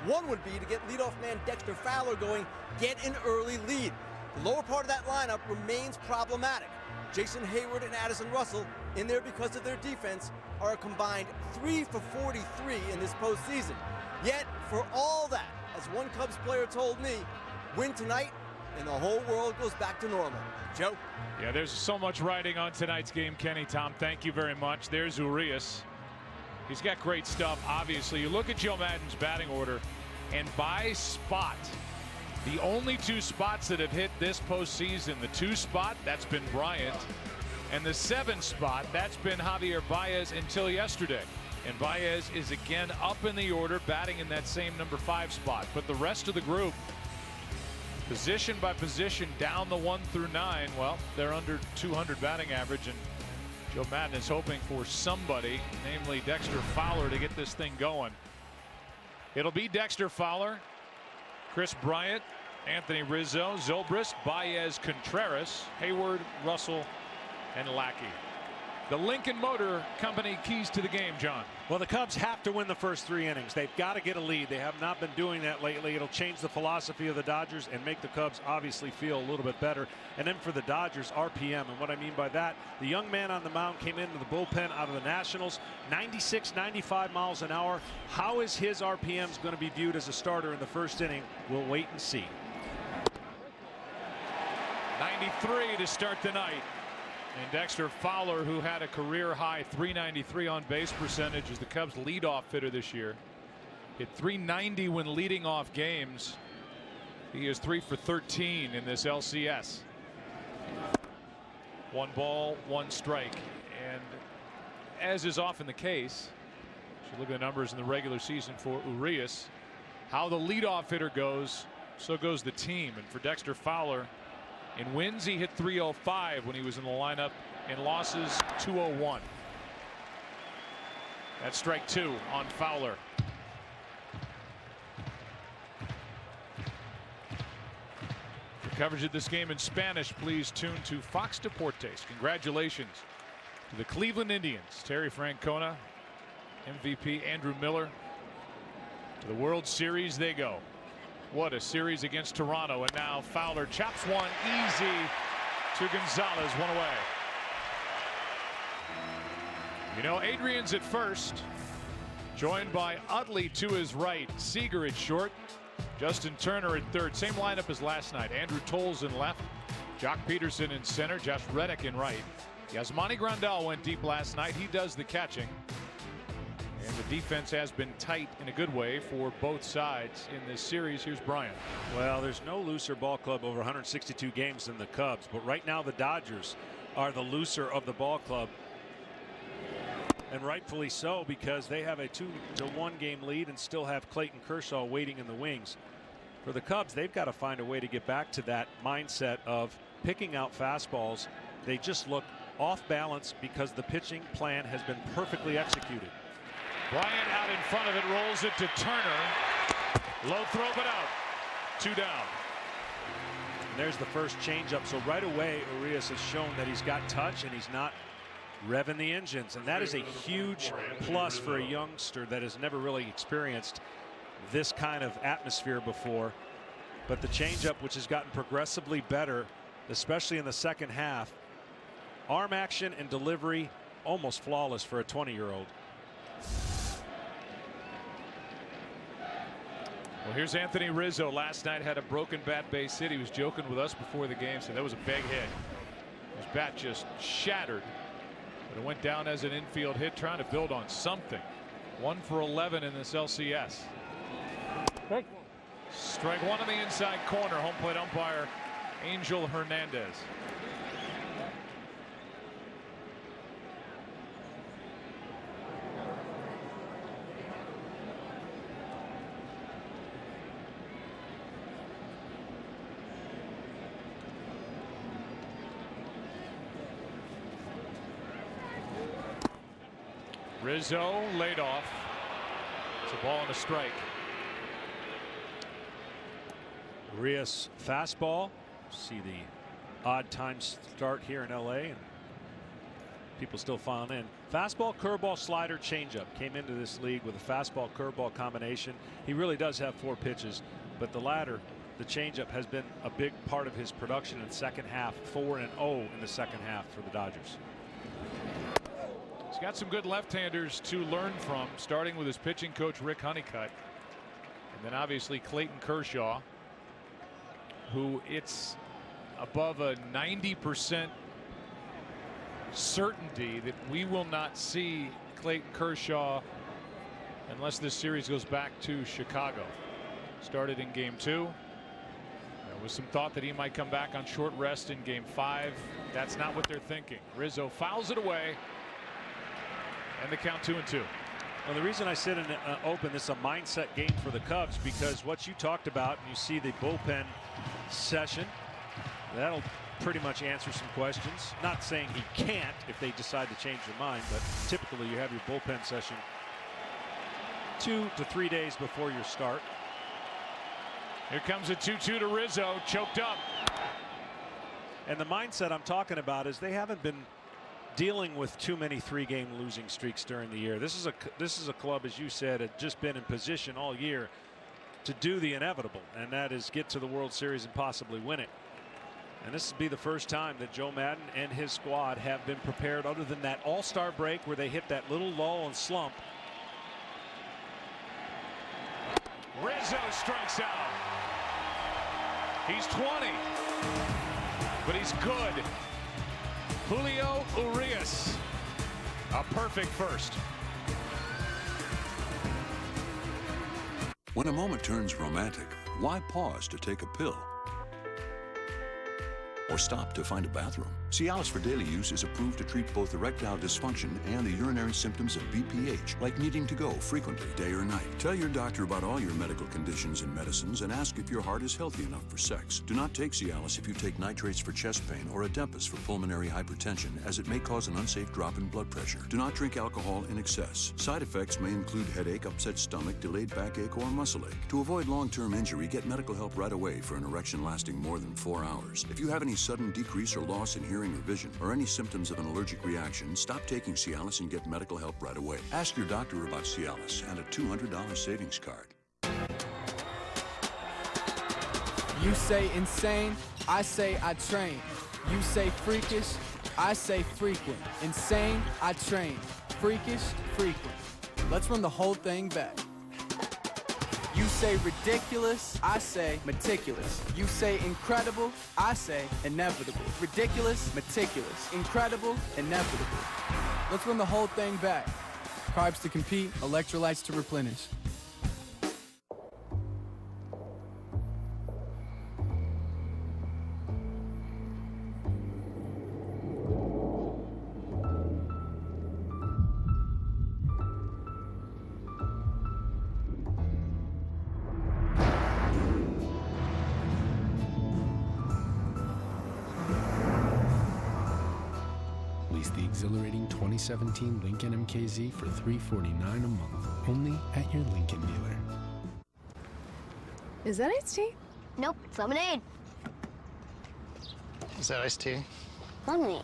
One would be to get leadoff man Dexter Fowler going, get an early lead. The lower part of that lineup remains problematic. Jason Hayward and Addison Russell, in there because of their defense, are a combined 3 for 43 in this postseason. Yet, for all that, as one Cubs player told me, win tonight and the whole world goes back to normal. Joe? Yeah, there's so much riding on tonight's game, Kenny. Tom, thank you very much. There's Urias. He's got great stuff, obviously. You look at Joe Maddon's batting order, and by spot, the only two spots that have hit this postseason, the 2 spot, that's been Bryant, and the 7 spot, that's been Javier Baez until yesterday. And Baez is again up in the order, batting in that same number 5 spot. But the rest of the group, position by position, down the 1 through 9, well, they're under 200 batting average, and Joe Maddon is hoping for somebody, namely Dexter Fowler, to get this thing going. It'll be Dexter Fowler, Chris Bryant, Anthony Rizzo, Zobrist, Baez, Contreras, Hayward, Russell, and Lackey. The Lincoln Motor Company keys to the game, John. Well, the Cubs have to win the first 3 innings. They've got to get a lead. They have not been doing that lately. It'll change the philosophy of the Dodgers and make the Cubs obviously feel a little bit better. And then for the Dodgers, RPM. And what I mean by that, the young man on the mound came into the bullpen out of the Nationals, 96, 95 miles an hour. How is his RPMs going to be viewed as a starter in the first inning? We'll wait and see. 93 to start the night. And Dexter Fowler, who had a career high 393 on base percentage, is the Cubs leadoff hitter this year. Hit 390 when leading off games. He is 3 for 13 in this LCS. 1 ball, 1 strike. And as is often the case, if you look at the numbers in the regular season for Urias, how the leadoff hitter goes, so goes the team. And for Dexter Fowler, in wins, he hit 305 when he was in the lineup. In losses, 201. That's strike 2 on Fowler. For coverage of this game in Spanish, please tune to Fox Deportes. Congratulations to the Cleveland Indians. Terry Francona, MVP Andrew Miller. To the World Series they go. What a series against Toronto. And now Fowler chops one easy to Gonzalez. 1 away. You know, Adrian's at first, joined by Utley to his right, Seager at short, Justin Turner at third. Same lineup as last night. Andrew Toles in left, Jock Peterson in center, Josh Reddick in right. Yasmani Grandal went deep last night. He does the catching. And the defense has been tight in a good way for both sides in this series. Here's Brian. Well, there's no looser ball club over 162 games than the Cubs, but right now the Dodgers are the looser of the ball club. And rightfully so, because they have a 2-1 game lead and still have Clayton Kershaw waiting in the wings. For the Cubs, they've got to find a way to get back to that mindset of picking out fastballs. They just look off balance because the pitching plan has been perfectly executed. Bryant out in front of it, rolls it to Turner. Low throw, but out. 2 down. And there's the first changeup. So right away, Urias has shown that he's got touch and he's not revving the engines. And that is a huge plus for a youngster that has never really experienced this kind of atmosphere before. But the changeup, which has gotten progressively better, especially in the second half, arm action and delivery almost flawless for a 20-year-old. Well, here's Anthony Rizzo. Last night had a broken bat base hit. He was joking with us before the game, said that was a big hit. His bat just shattered, but it went down as an infield hit, trying to build on something. 1 for 11 in this LCS. Strike 1 on the inside corner. Home plate umpire Angel Hernandez. Rizzo laid off. It's a ball and a strike. Urias fastball. See the odd time start here in LA and people still filing in. Fastball, curveball, slider, changeup. Came into this league with a fastball curveball combination. He really does have 4 pitches, but the latter, the changeup, has been a big part of his production in the second half. 4-0 in the second half for the Dodgers. He's got some good left-handers to learn from, starting with his pitching coach Rick Honeycutt, and then obviously Clayton Kershaw, who it's above a 90% certainty that we will not see Clayton Kershaw unless this series goes back to Chicago. Started in game 2. There was some thought that he might come back on short rest in game 5. That's not what they're thinking. Rizzo fouls it away. And the count 2-2. Well, the reason I said in open, this is a mindset game for the Cubs, because what you talked about, you see the bullpen session, that'll pretty much answer some questions. Not saying he can't if they decide to change their mind, but typically you have your bullpen session 2 to 3 days before your start. Here comes a 2-2 to Rizzo, choked up. And the mindset I'm talking about is they haven't been dealing with too many 3-game losing streaks during the year. This is a club, as you said, had just been in position all year to do the inevitable, and that is get to the World Series and possibly win it. And this will be the first time that Joe Maddon and his squad have been prepared, other than that All-Star break where they hit that little lull and slump. Rizzo strikes out. He's 20, but he's good. Julio Urias, a perfect first. When a moment turns romantic, why pause to take a pill? Or stop to find a bathroom? Cialis for daily use is approved to treat both erectile dysfunction and the urinary symptoms of BPH, like needing to go frequently, day or night. Tell your doctor about all your medical conditions and medicines and ask if your heart is healthy enough for sex. Do not take Cialis if you take nitrates for chest pain or Adempus for pulmonary hypertension, as it may cause an unsafe drop in blood pressure. Do not drink alcohol in excess. Side effects may include headache, upset stomach, delayed backache, or muscle ache. To avoid long-term injury, get medical help right away for an erection lasting more than 4 hours. If you have any sudden decrease or loss in hearing or vision, or any symptoms of an allergic reaction, stop taking Cialis and get medical help right away. Ask your doctor about Cialis and a $200 savings card. You say insane, I say I train. You say freakish, I say frequent. Insane, I train. Freakish, frequent. Let's run the whole thing back. You say ridiculous, I say meticulous. You say incredible, I say inevitable. Ridiculous, meticulous. Incredible, inevitable. Let's run the whole thing back. Carbs to compete, electrolytes to replenish. Lease the exhilarating 2017 Lincoln MKZ for $349 a month, only at your Lincoln dealer. Is that iced tea? Nope, it's lemonade. Is that iced tea? Lemonade.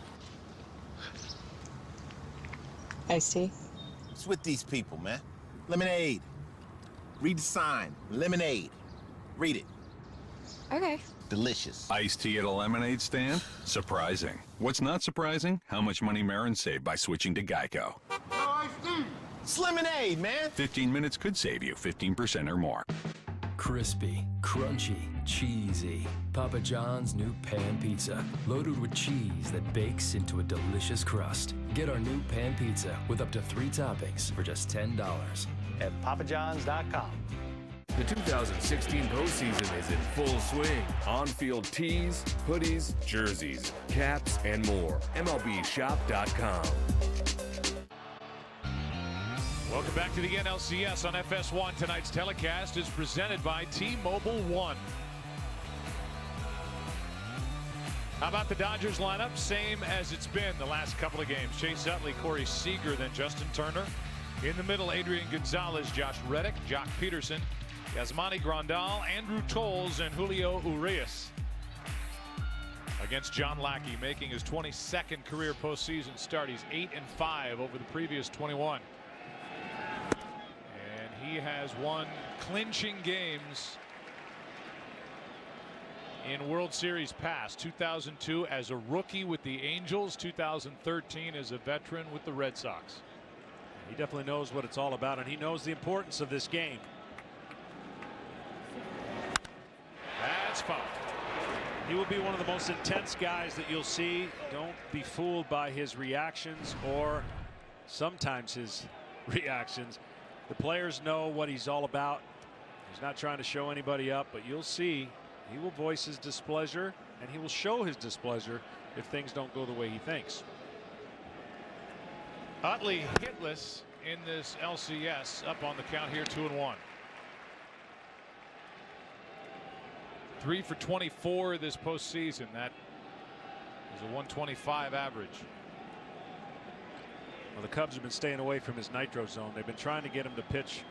Iced tea? What's with these people, man? Lemonade. Read the sign. Lemonade. Read it. Okay. Delicious. Iced tea at a lemonade stand? Surprising. What's not surprising? How much money Marin saved by switching to Geico. It's lemonade, man. 15 minutes could save you 15% or more. Crispy, crunchy, cheesy. Papa John's new pan pizza, loaded with cheese that bakes into a delicious crust. Get our new pan pizza with up to 3 toppings for just $10 at papajohns.com. The 2016 postseason is in full swing. On-field tees, hoodies, jerseys, caps, and more. MLBshop.com. Welcome back to the NLCS on FS1. Tonight's telecast is presented by T-Mobile One. How about the Dodgers lineup? Same as it's been the last couple of games. Chase Utley, Corey Seager, then Justin Turner. In the middle, Adrian Gonzalez, Josh Reddick, Jock Peterson, Yasmani Grandal, Andrew Toles, and Julio Urias. Against John Lackey, making his 22nd career postseason start. He's 8-5 over the previous 21. And he has won clinching games in World Series past. 2002 as a rookie with the Angels, 2013 as a veteran with the Red Sox. He definitely knows what it's all about, and he knows the importance of this game. That's foul. He will be one of the most intense guys that you'll see. Don't be fooled by his reactions or sometimes his reactions. The players know what he's all about. He's not trying to show anybody up, but you'll see he will voice his displeasure, and he will show his displeasure if things don't go the way he thinks. Utley hitless in this LCS, up on the count here, 2-1. 3 for 24 this postseason. That is a 125 average. Well, the Cubs have been staying away from his nitro zone. They've been trying to get him to pitch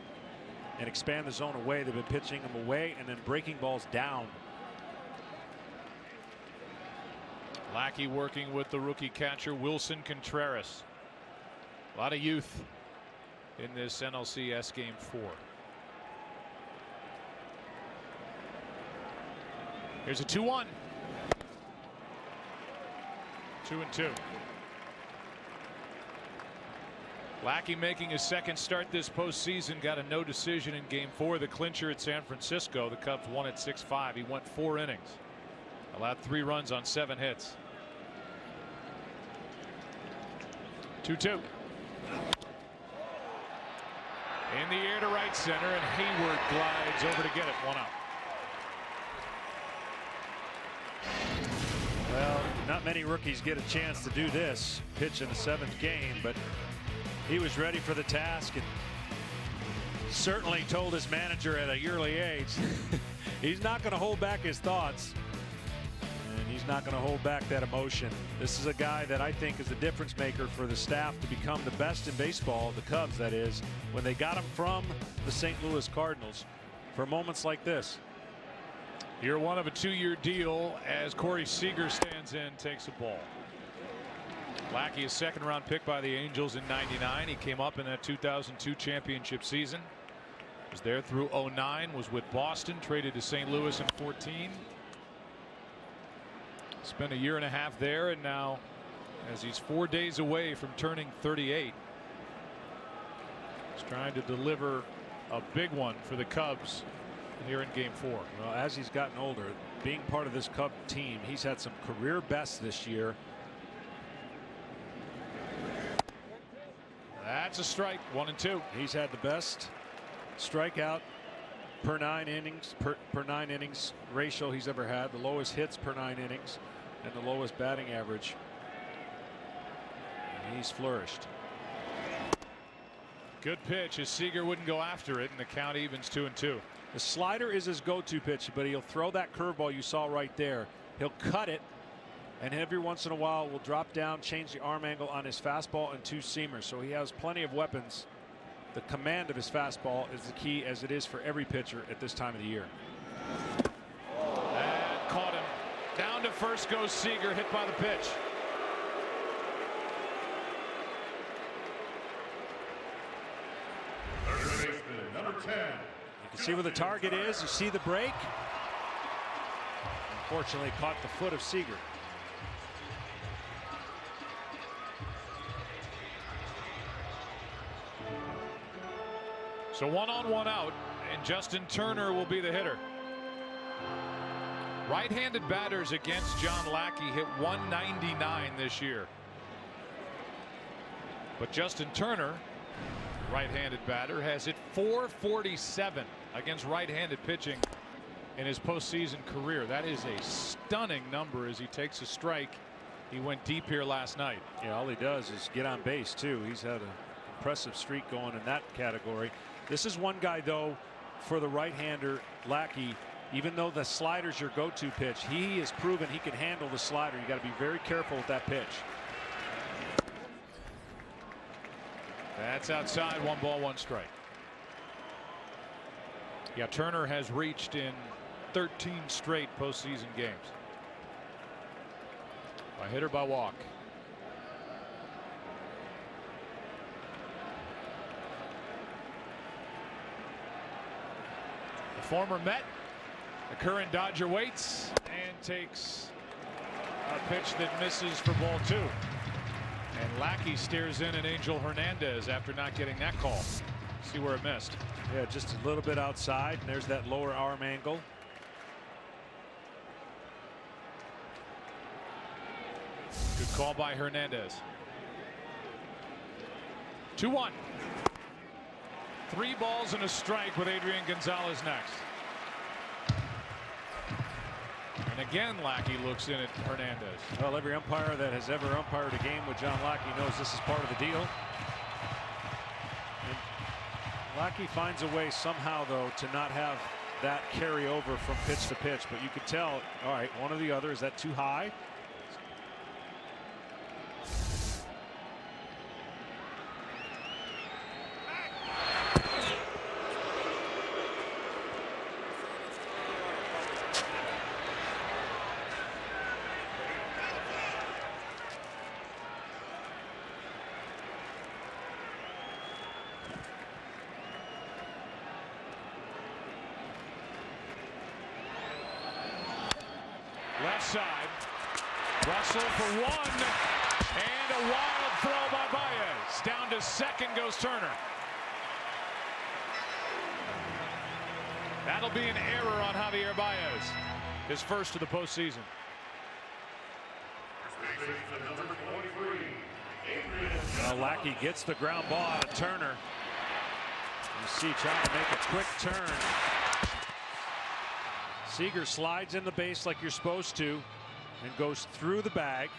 and expand the zone away. They've been pitching him away and then breaking balls down. Lackey working with the rookie catcher Wilson Contreras. A lot of youth in this NLCS Game 4. Here's a 2-1. 2-2. Lackey making his second start this postseason. Got a no decision in Game 4, the clincher at San Francisco. The Cubs won at 6-5. He went 4 innings. Allowed 3 runs on 7 hits. 2-2. In the air to right center, and Hayward glides over to get it. 1 out. Well, not many rookies get a chance to do this, pitch in the 7th game, but he was ready for the task and certainly told his manager at a early age he's not going to hold back his thoughts, and he's not going to hold back that emotion. This is a guy that I think is the difference maker for the staff to become the best in baseball, the Cubs that is, when they got him from the St. Louis Cardinals for moments like this. Year 1 of a 2-year deal as Corey Seager stands in, takes a ball. Lackey, a 2nd-round pick by the Angels in '99. He came up in that 2002 championship season. Was there through '09. Was with Boston. Traded to St. Louis in '14. Spent a year and a half there, and now, as he's 4 days away from turning 38, he's trying to deliver a big one for the Cubs here in Game 4. Well, as he's gotten older, being part of this Cub team, he's had some career bests this year. That's a strike. 1-2. He's had the best strikeout per 9 innings ratio he's ever had, the lowest hits per 9 innings, and the lowest batting average. And he's flourished. Good pitch as Seager wouldn't go after it, and the count evens 2-2. The slider is his go-to pitch, but he'll throw that curveball you saw right there. He'll cut it, and every once in a while will drop down, change the arm angle on his fastball and 2 seamers. So he has plenty of weapons. The command of his fastball is the key, as it is for every pitcher at this time of the year. And caught him. Down to first goes Seager, hit by the pitch. Number 10. You can see where the target is. You see the break. Unfortunately, caught the foot of Seager. So 1 on 1 out, and Justin Turner will be the hitter. Right-handed batters against John Lackey hit 199 this year. But Justin Turner, right-handed batter, has hit 447 against right-handed pitching in his postseason career. That is a stunning number as he takes a strike. He went deep here last night. Yeah, all he does is get on base too. He's had an impressive streak going in that category. This is one guy, though, for the right-hander, Lackey, even though the slider's your go-to pitch, he has proven he can handle the slider. You got to be very careful with that pitch. That's outside. 1 ball, 1 strike. Yeah, Turner has reached in 13 straight postseason games. By hit or by walk. The former Met, the current Dodger, waits and takes a pitch that misses for ball 2. And Lackey steers in an Angel Hernandez after not getting that call. See where it missed. Yeah, just a little bit outside, and there's that lower arm angle. Good call by Hernandez. 2-1. 3 balls and a strike with Adrian Gonzalez next. And again, Lackey looks in at Hernandez. Well, every umpire that has ever umpired a game with John Lackey knows this is part of the deal. And Lackey finds a way somehow, though, to not have that carry over from pitch to pitch. But you could tell, all right, one or the other. Is that too high? side. Russell for one. And a wild throw by Baez. Down to second goes Turner. That'll be an error on Javier Baez. His first of the postseason. Lackey gets the ground ball out of Turner. You see trying to make a quick turn. Seager slides in the base like you're supposed to and goes through the bag.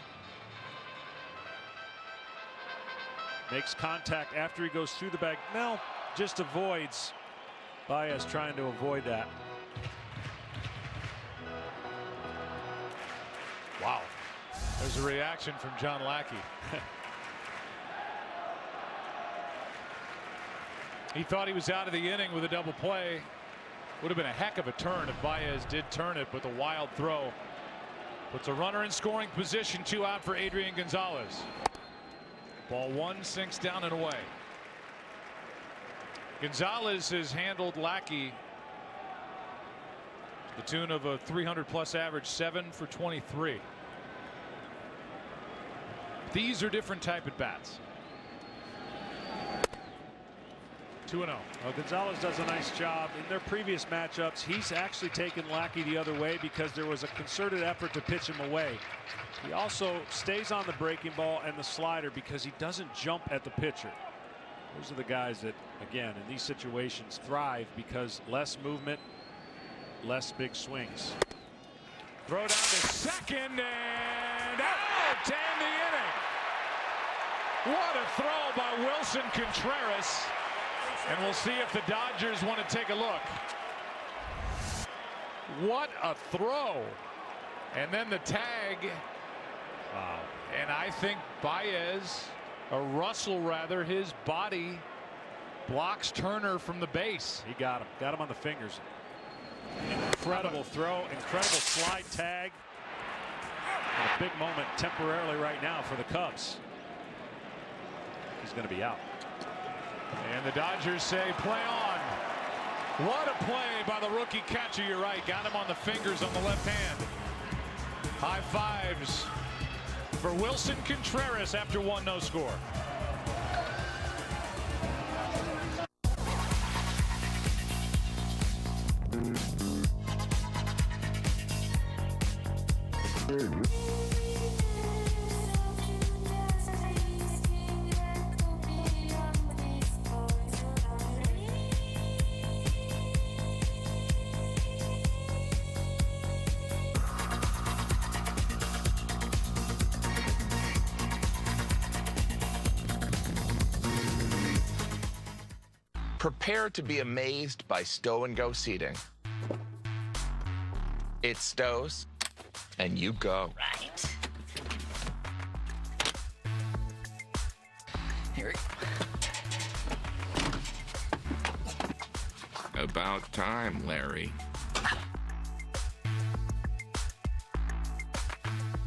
Makes contact after he goes through the bag. Mel just avoids. Baez trying to avoid that. Wow. There's a reaction from John Lackey. He thought he was out of the inning with a double play. Would have been a heck of a turn if Baez did turn it with a wild throw. Puts a runner in scoring position, 2 out for Adrian Gonzalez. Ball 1 sinks down and away. Gonzalez has handled Lackey to the tune of a 300+ average, 7 for 23. These are different type at bats. 2-0. Well, Gonzalez does a nice job. In their previous matchups, he's actually taken Lackey the other way because there was a concerted effort to pitch him away. He also stays on the breaking ball and the slider because he doesn't jump at the pitcher. Those are the guys that, again, in these situations thrive because less movement, less big swings. Throw down to second and out to end the inning. What a throw by Wilson Contreras. And we'll see if the Dodgers want to take a look. What a throw. And then the tag. Wow. And I think Baez, or Russell rather, his body blocks Turner from the base. He got him on the fingers. Incredible throw, incredible slide tag. And a big moment temporarily right now for the Cubs. He's going to be out. And the Dodgers say play on. What a play by the rookie catcher. You're right. Got him on the fingers on the left hand. High fives for Wilson Contreras after 1-0 score. Prepare to be amazed by Stow and Go seating. It stows, and you go. Right. Here we go. About time, Larry.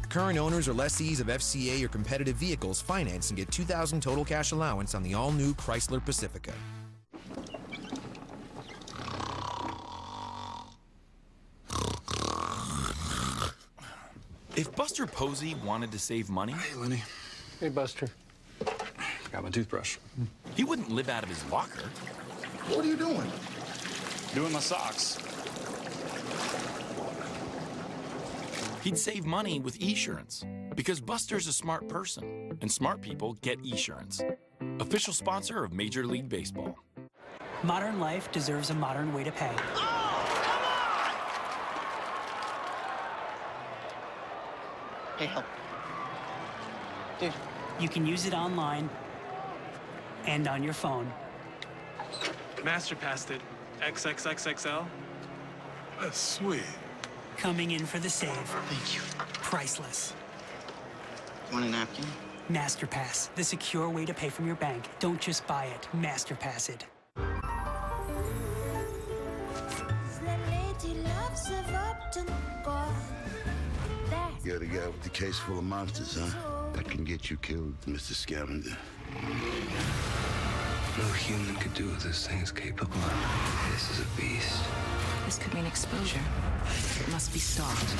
Current owners or lessees of FCA or competitive vehicles finance and get $2,000 total cash allowance on the all-new Chrysler Pacifica. If Buster Posey wanted to save money... Hey, Lenny. Hey, Buster. Got my toothbrush. He wouldn't live out of his locker. What are you doing? Doing my socks. He'd save money with Esurance. Because Buster's a smart person, and smart people get Esurance. Official sponsor of Major League Baseball. Modern life deserves a modern way to pay. Hey, help. Dude. You can use it online and on your phone. MasterPassed it. XXXXL. That's sweet. Coming in for the save. Thank you. Priceless. Want a napkin? MasterPass, the secure way to pay from your bank. Don't just buy it, MasterPass it. You're the guy with the case full of monsters, huh? That can get you killed, Mr. Scavenger. No human could do what this thing is capable of. This is a beast. This could mean exposure. It must be stopped.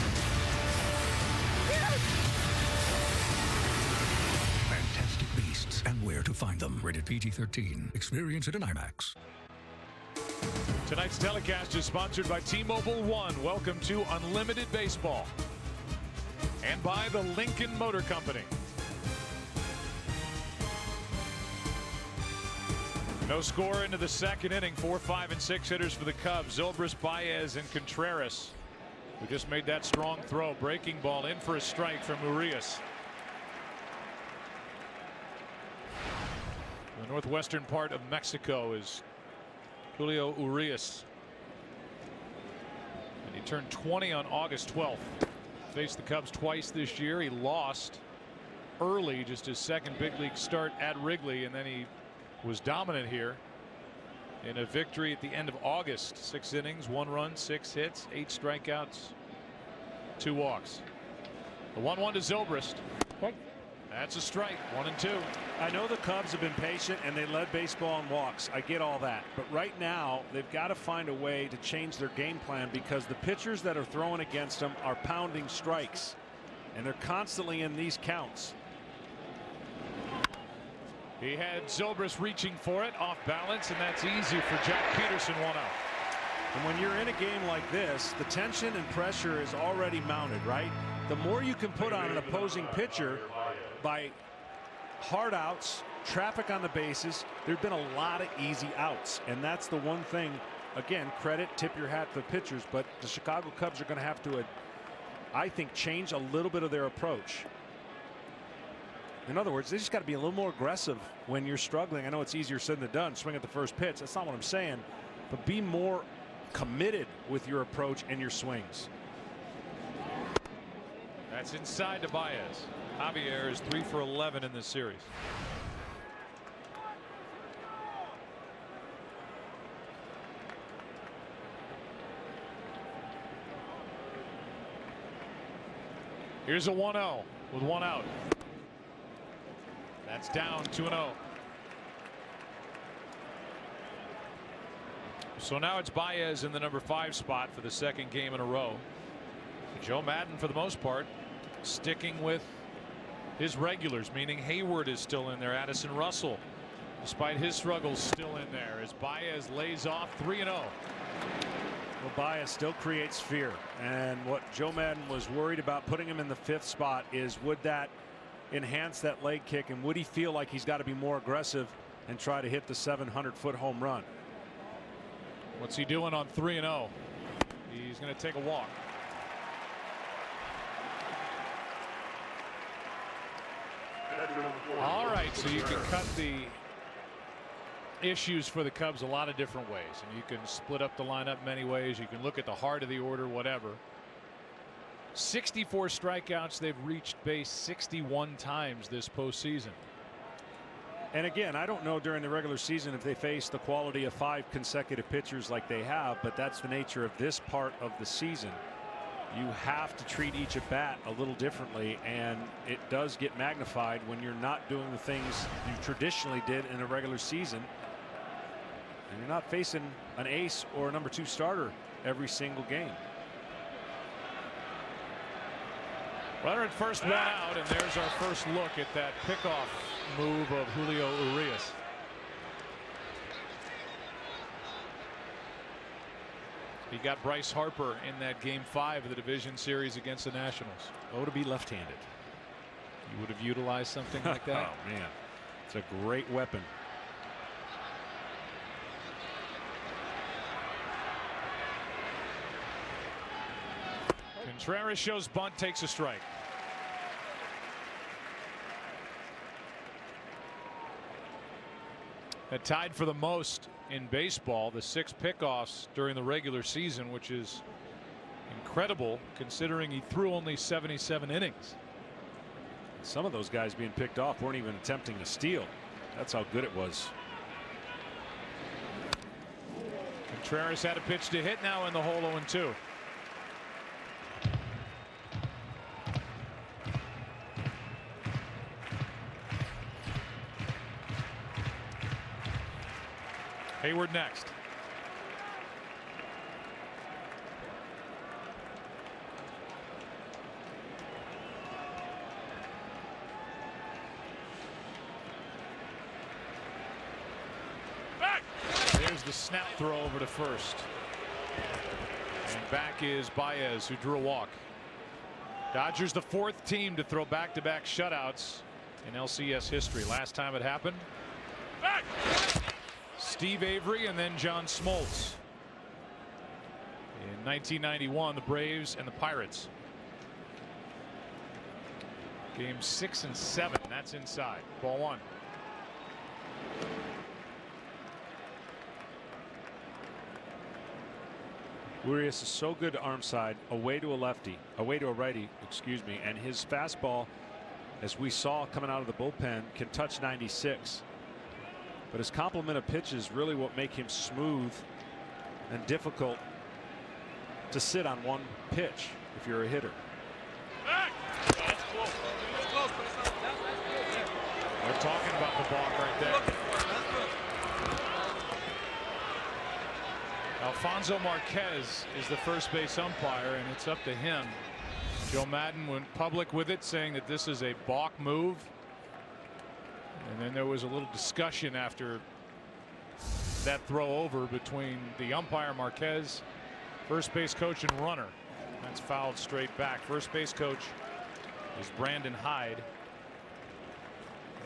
Fantastic beasts and where to find them. Rated PG-13. Experience it in IMAX. Tonight's telecast is sponsored by T-Mobile One. Welcome to Unlimited Baseball. And by the Lincoln Motor Company. No score into the second inning. 4, 5, and 6 hitters for the Cubs. Zobrist, Baez, and Contreras, who just made that strong throw. Breaking ball in for a strike from Urias. The northwestern part of Mexico is Julio Urias. And he turned 20 on August 12th. Faced the Cubs twice this year. He lost early, just his second big league start at Wrigley, and then he was dominant here in a victory at the end of August. 6 innings, 1 run, 6 hits, 8 strikeouts, 2 walks. The 1-1 to Zobrist. That's a strike. 1 and 2. I know the Cubs have been patient and they led baseball in walks. I get all that. But right now, they've got to find a way to change their game plan because the pitchers that are throwing against them are pounding strikes. And they're constantly in these counts. He had Zobrist reaching for it, off balance, and that's easy for Jack Peterson. 1 out. And when you're in a game like this, the tension and pressure is already mounted, right? The more you can put on an opposing pitcher by hard outs, traffic on the bases, there've been a lot of easy outs, and that's the one thing. Again, credit, tip your hat to the pitchers, but the Chicago Cubs are going to have to, I think, change a little bit of their approach. In other words, they just got to be a little more aggressive when you're struggling. I know it's easier said than done. Swing at the first pitch. That's not what I'm saying. But be more committed with your approach and your swings. That's inside to Baez. Javier is 3 for 11 in this series. Here's a 1-0 with 1 out. That's down 2-0. So now it's Baez in the number 5 spot for the second game in a row. Joe Maddon, for the most part, sticking with his regulars, meaning Hayward is still in there. Addison Russell, despite his struggles, still in there as Baez lays off 3-0. Well, Baez still creates fear, and what Joe Maddon was worried about putting him in the 5th spot is would that enhance that leg kick, and would he feel like he's got to be more aggressive and try to hit the 700-foot home run? What's he doing on 3-0? He's going to take a walk. All right, so you can cut the issues for the Cubs a lot of different ways, and you can split up the lineup many ways. You can look at the heart of the order, whatever. 64 strikeouts. They've reached base 61 times this postseason. And again, I don't know during the regular season if they face the quality of 5 consecutive pitchers like they have, but that's the nature of this part of the season. You have to treat each at bat a little differently, and it does get magnified when you're not doing the things you traditionally did in a regular season. And you're not facing an ace or a number 2 starter every single game. Runner at first, 1 out, and there's our first look at that pickoff move of Julio Urias. He got Bryce Harper in that game 5 of the division series against the Nationals. Oh, to be left-handed. You would have utilized something like that? Oh, man. It's a great weapon. Contreras shows bunt, takes a strike. That tied for the most in baseball, the 6 pickoffs during the regular season, which is incredible considering he threw only 77 innings. Some of those guys being picked off weren't even attempting to steal. That's how good it was. Contreras had a pitch to hit, now in the hole 0-2. Hayward next. Here's the snap throw over to first. And back is Baez, who drew a walk. Dodgers the 4th team to throw back-to-back shutouts in LCS history. Last time it happened, Steve Avery and then John Smoltz. In 1991, the Braves and the Pirates. Games 6 and 7. That's inside. Ball 1. Urias is so good to arm side, away to a lefty, away to a righty, excuse me, and his fastball, as we saw coming out of the bullpen, can touch 96. But his complement of pitches really what make him smooth and difficult to sit on one pitch if you're a hitter. We're talking about the balk right there. Alfonso Marquez is the first base umpire, and it's up to him. Joe Maddon went public with it, saying that this is a balk move. And then there was a little discussion after that throw over between the umpire Marquez, first base coach, and runner. That's fouled straight back. First base coach is Brandon Hyde.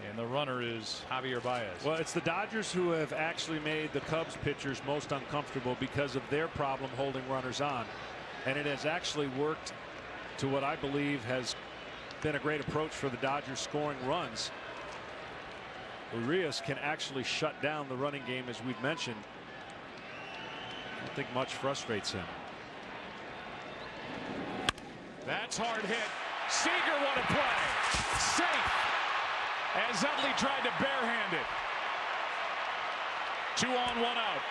And the runner is Javier Baez. Well, it's the Dodgers who have actually made the Cubs pitchers most uncomfortable because of their problem holding runners on. And it has actually worked to what I believe has been a great approach for the Dodgers scoring runs. Urias can actually shut down the running game, as we've mentioned. I don't think much frustrates him. That's hard hit. Seager, what a play. Safe. As Utley tried to barehand it. 2 on, 1 out.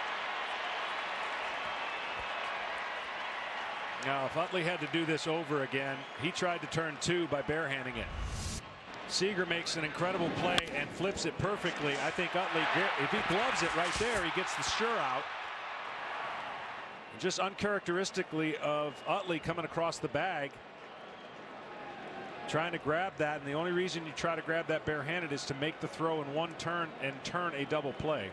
Now, if Utley had to do this over again, he tried to turn 2 by barehanding it. Seager makes an incredible play and flips it perfectly. I think Utley, if he gloves it right there, he gets the sure out. Just uncharacteristically of Utley coming across the bag, trying to grab that, and the only reason you try to grab that barehanded is to make the throw in one turn and turn a double play.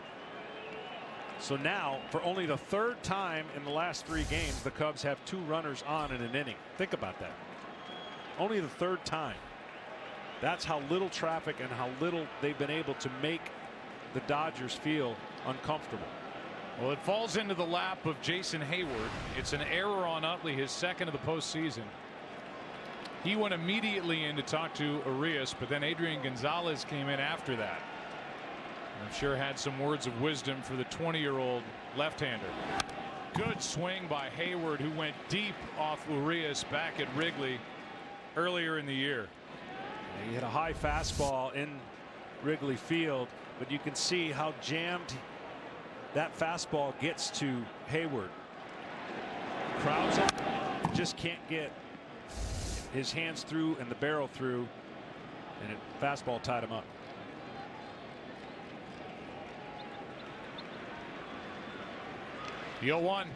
So now, for only the 3rd time in the last 3 games, the Cubs have 2 runners on in an inning. Think about that. Only the 3rd time. That's how little traffic and how little they've been able to make the Dodgers feel uncomfortable. Well, it falls into the lap of Jason Hayward. It's an error on Utley, his 2nd of the postseason. He went immediately in to talk to Urias, but then Adrian Gonzalez came in after that. I'm sure had some words of wisdom for the 20-year-old left-hander. Good swing by Hayward, who went deep off Urias back at Wrigley earlier in the year. He hit a high fastball in Wrigley Field, but you can see how jammed that fastball gets to Hayward. Krause just can't get his hands through and the barrel through, and a fastball tied him up. The 0-1.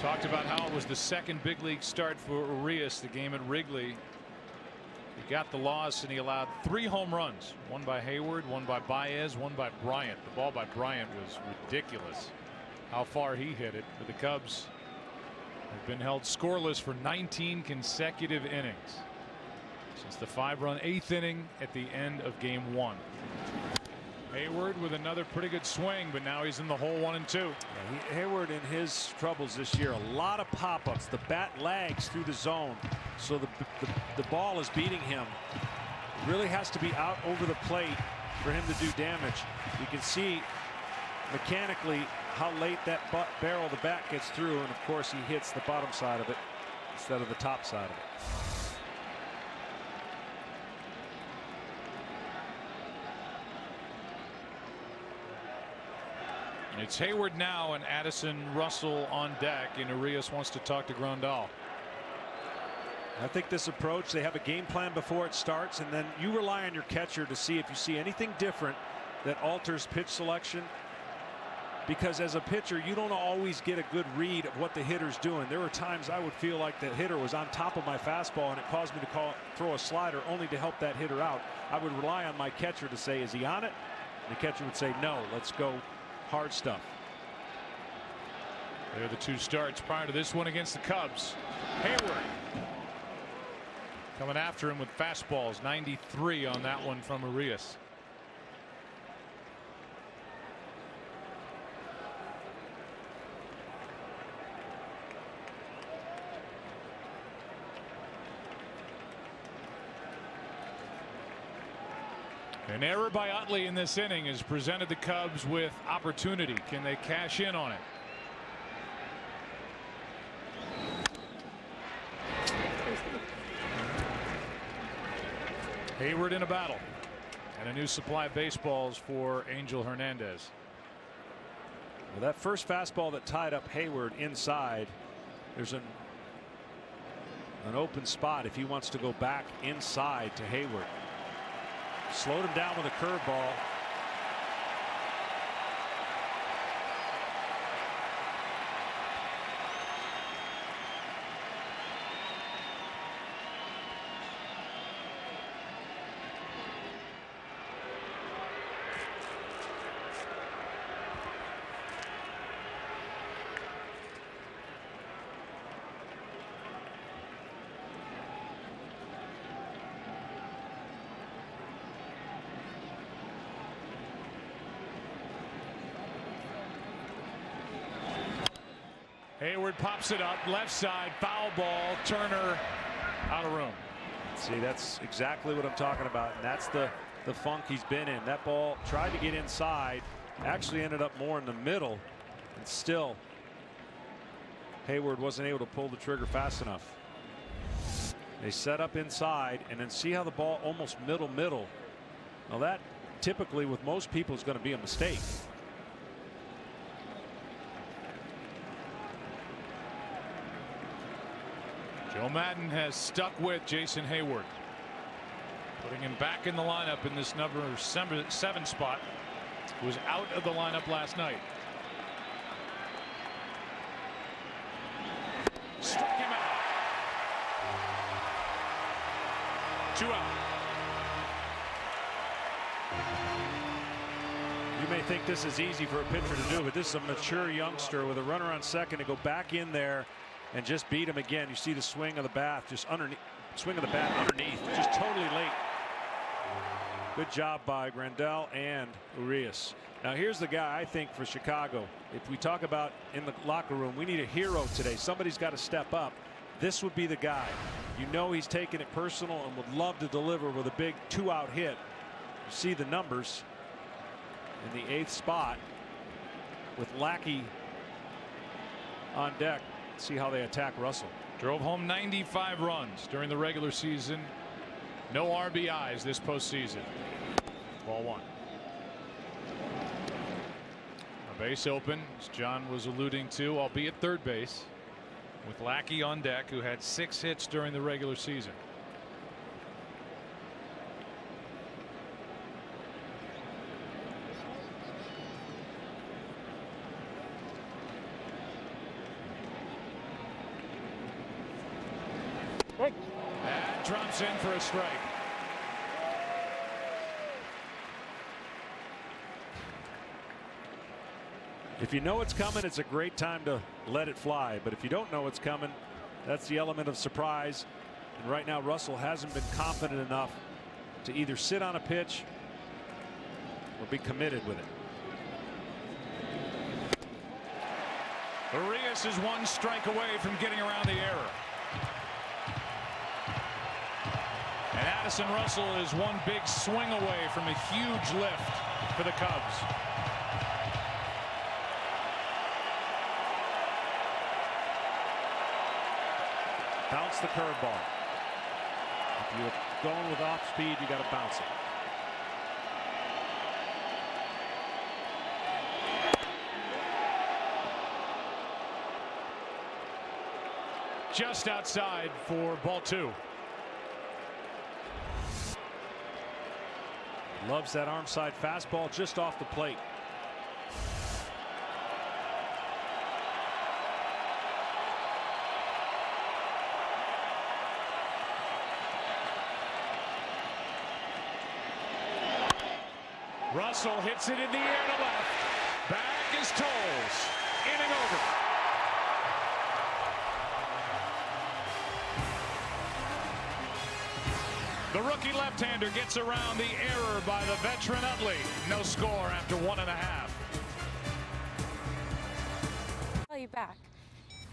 Talked about how it was the 2nd big league start for Urias, the game at Wrigley. He got the loss, and he allowed 3 home runs. 1 by Hayward, 1 by Baez, 1 by Bryant. The ball by Bryant was ridiculous, how far he hit it. But the Cubs have been held scoreless for 19 consecutive innings since the 5-run 8th inning at the end of game 1. Hayward with another pretty good swing, but now he's in the hole 1 and 2. Yeah, Hayward in his troubles this year, a lot of pop-ups. The bat lags through the zone, so the ball is beating him. Really has to be out over the plate for him to do damage. You can see mechanically how late that barrel of the bat gets through, and of course he hits the bottom side of it instead of the top side of it. It's Hayward now and Addison Russell on deck, and Urias wants to talk to Grandal. I think this approach, they have a game plan before it starts, and then you rely on your catcher to see if you see anything different that alters pitch selection. Because as a pitcher, you don't always get a good read of what the hitter's doing. There were times I would feel like the hitter was on top of my fastball, and it caused me to throw a slider only to help that hitter out. I would rely on my catcher to say, is he on it The catcher would say, no, let's go hard stuff. They're the two starts prior to this one against the Cubs. Hayward coming after him with fastballs. 93 on that one from Urias. An error by Utley in this inning has presented the Cubs with opportunity. Can they cash in on it? Hayward in a battle, and a new supply of baseballs for Angel Hernandez. Well, that first fastball that tied up Hayward inside, there's an open spot if he wants to go back inside to Hayward. Slowed him down with a curveball. Hayward pops it up left side, foul ball. Turner out of room. See, that's exactly what I'm talking about, and that's the funk he's been in. That ball tried to get inside, actually ended up more in the middle, and still Hayward wasn't able to pull the trigger fast enough. They set up inside, and then see how the ball almost middle. Now that typically with most people is going to be a mistake. Joe Maddon has stuck with Jason Hayward, putting him back in the lineup in this number 7 spot. He was out of the lineup last night. Struck him out. 2 out. You may think this is easy for a pitcher to do, but this is a mature youngster with a runner on second to go back in there and just beat him again. You see the swing of the bat, just underneath, swing of the bat underneath, just totally late. Good job by Grandal and Urias. Now here's the guy I think for Chicago. If we talk about in the locker room, we need a hero today. Somebody's got to step up. This would be the guy. You know he's taking it personal and would love to deliver with a big 2-out hit. You see the numbers in the 8th spot with Lackey on deck. See how they attack Russell. Drove home 95 runs during the regular season. No RBIs this postseason. Ball 1. A base open, as John was alluding to, albeit third base, with Lackey on deck, who had 6 hits during the regular season. That drops in for a strike. If you know it's coming, it's a great time to let it fly. But if you don't know it's coming, that's the element of surprise. And right now, Russell hasn't been confident enough to either sit on a pitch or be committed with it. Urias is 1 strike away from getting around the error. And Addison Russell is 1 big swing away from a huge lift for the Cubs. Bounce the curveball. If you're going with off speed, you got to bounce it. Just outside for ball 2. Loves that arm side fastball just off the plate. Russell hits it in the air to left. Back is Tolles. Inning over. The rookie left-hander gets around the error by the veteran Utley. No score after 1.5. Call you back.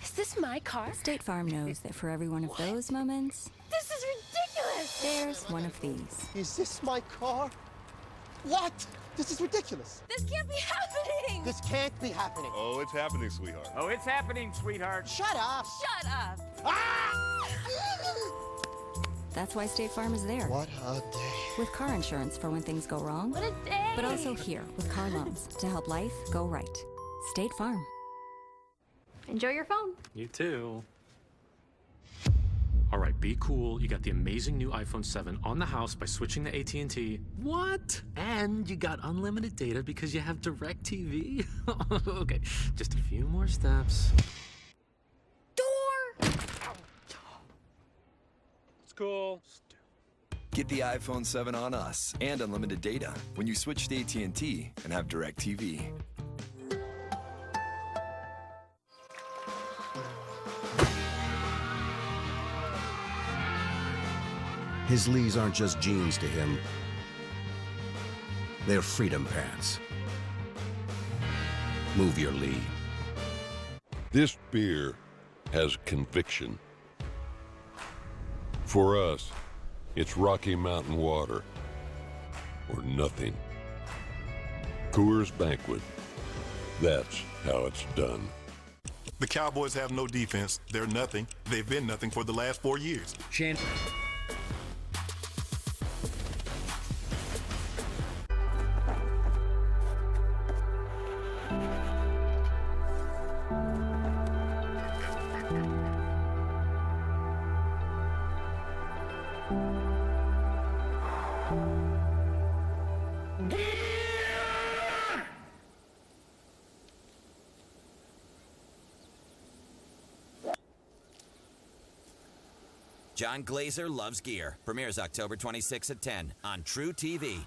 Is this my car? State Farm knows that for every one of those moments, This is ridiculous! there's one of these. Is this my car? What? This is ridiculous. This can't be happening! This can't be happening. Oh, it's happening, sweetheart. Oh, it's happening, sweetheart. Shut up. Shut up! Ah! That's why State Farm is there. What a day. With car insurance for when things go wrong. What a day! But also here with car loans to help life go right. State Farm. Enjoy your phone. You too. All right, be cool. You got the amazing new iPhone 7 on the house by switching to AT&T. What? And you got unlimited data because you have DirecTV? Okay, just a few more steps. Door! It's cool. Get the iPhone 7 on us and unlimited data when you switch to AT&T and have DirecTV. His Lees aren't just jeans to him. They're freedom pants. Move your Lee. This beer has conviction. For us, it's Rocky Mountain water or nothing. Coors Banquet. That's how it's done. The Cowboys have no defense. They're nothing. They've been nothing for the last 4 years. Shane. John Glazer Loves Gear. Premieres October 26 at 10 on True TV.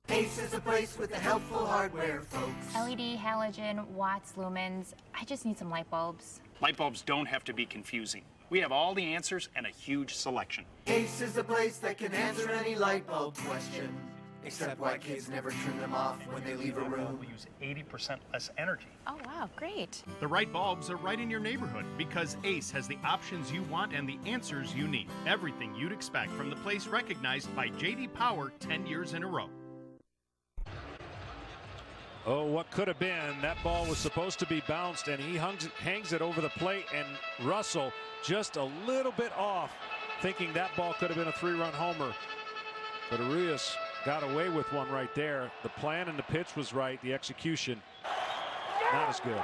Ace is a place with the helpful hardware, folks. LED, halogen, watts, lumens. I just need some light bulbs. Light bulbs don't have to be confusing. We have all the answers and a huge selection. Ace is the place that can answer any light bulb question. Except why kids never turn them off when they leave a room. We use 80% less energy. Oh, wow, great. The right bulbs are right in your neighborhood because Ace has the options you want and the answers you need. Everything you'd expect from the place recognized by J.D. Power 10 years in a row. Oh, what could have been. That ball was supposed to be bounced, and he hangs it over the plate, and Russell just a little bit off, thinking that ball could have been a 3-run homer. But Arias got away with one right there. The plan and the pitch was right. The execution, not as good.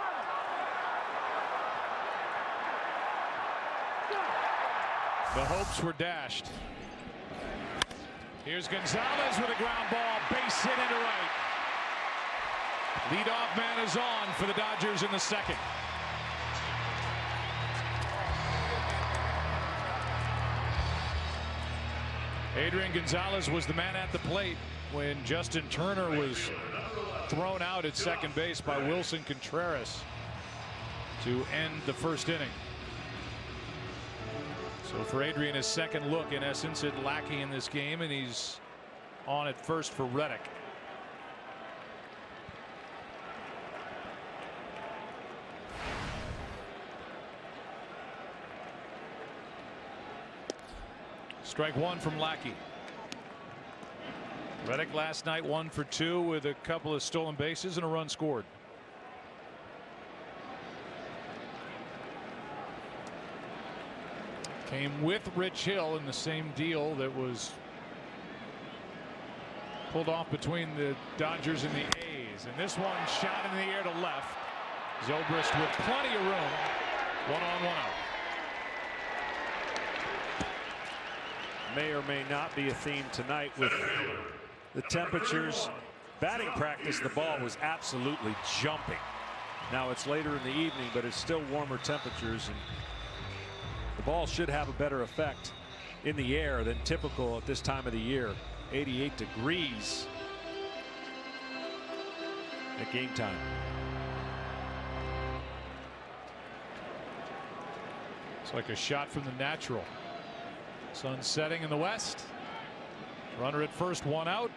The hopes were dashed. Here's Gonzalez with a ground ball, base hit into right. Leadoff man is on for the Dodgers in the second. Adrian Gonzalez was the man at the plate when Justin Turner was thrown out at second base by Wilson Contreras to end the first inning. So for Adrian, his second look, in essence, at Lackey in this game, and he's on at first for Reddick. Strike one from Lackey. Reddick last night 1 for 2 with a couple of stolen bases and a run scored. Came with Rich Hill in the same deal that was pulled off between the Dodgers and the A's. And this one shot in the air to left. Zobrist with plenty of room. 1 on, 1 out. May or may not be a theme tonight with the temperatures. Batting practice, the ball was absolutely jumping. Now it's later in the evening, but it's still warmer temperatures, and the ball should have a better effect in the air than typical at this time of the year. 88 degrees at game time. It's like a shot from the natural. Sun setting in the west. Runner at first, one out.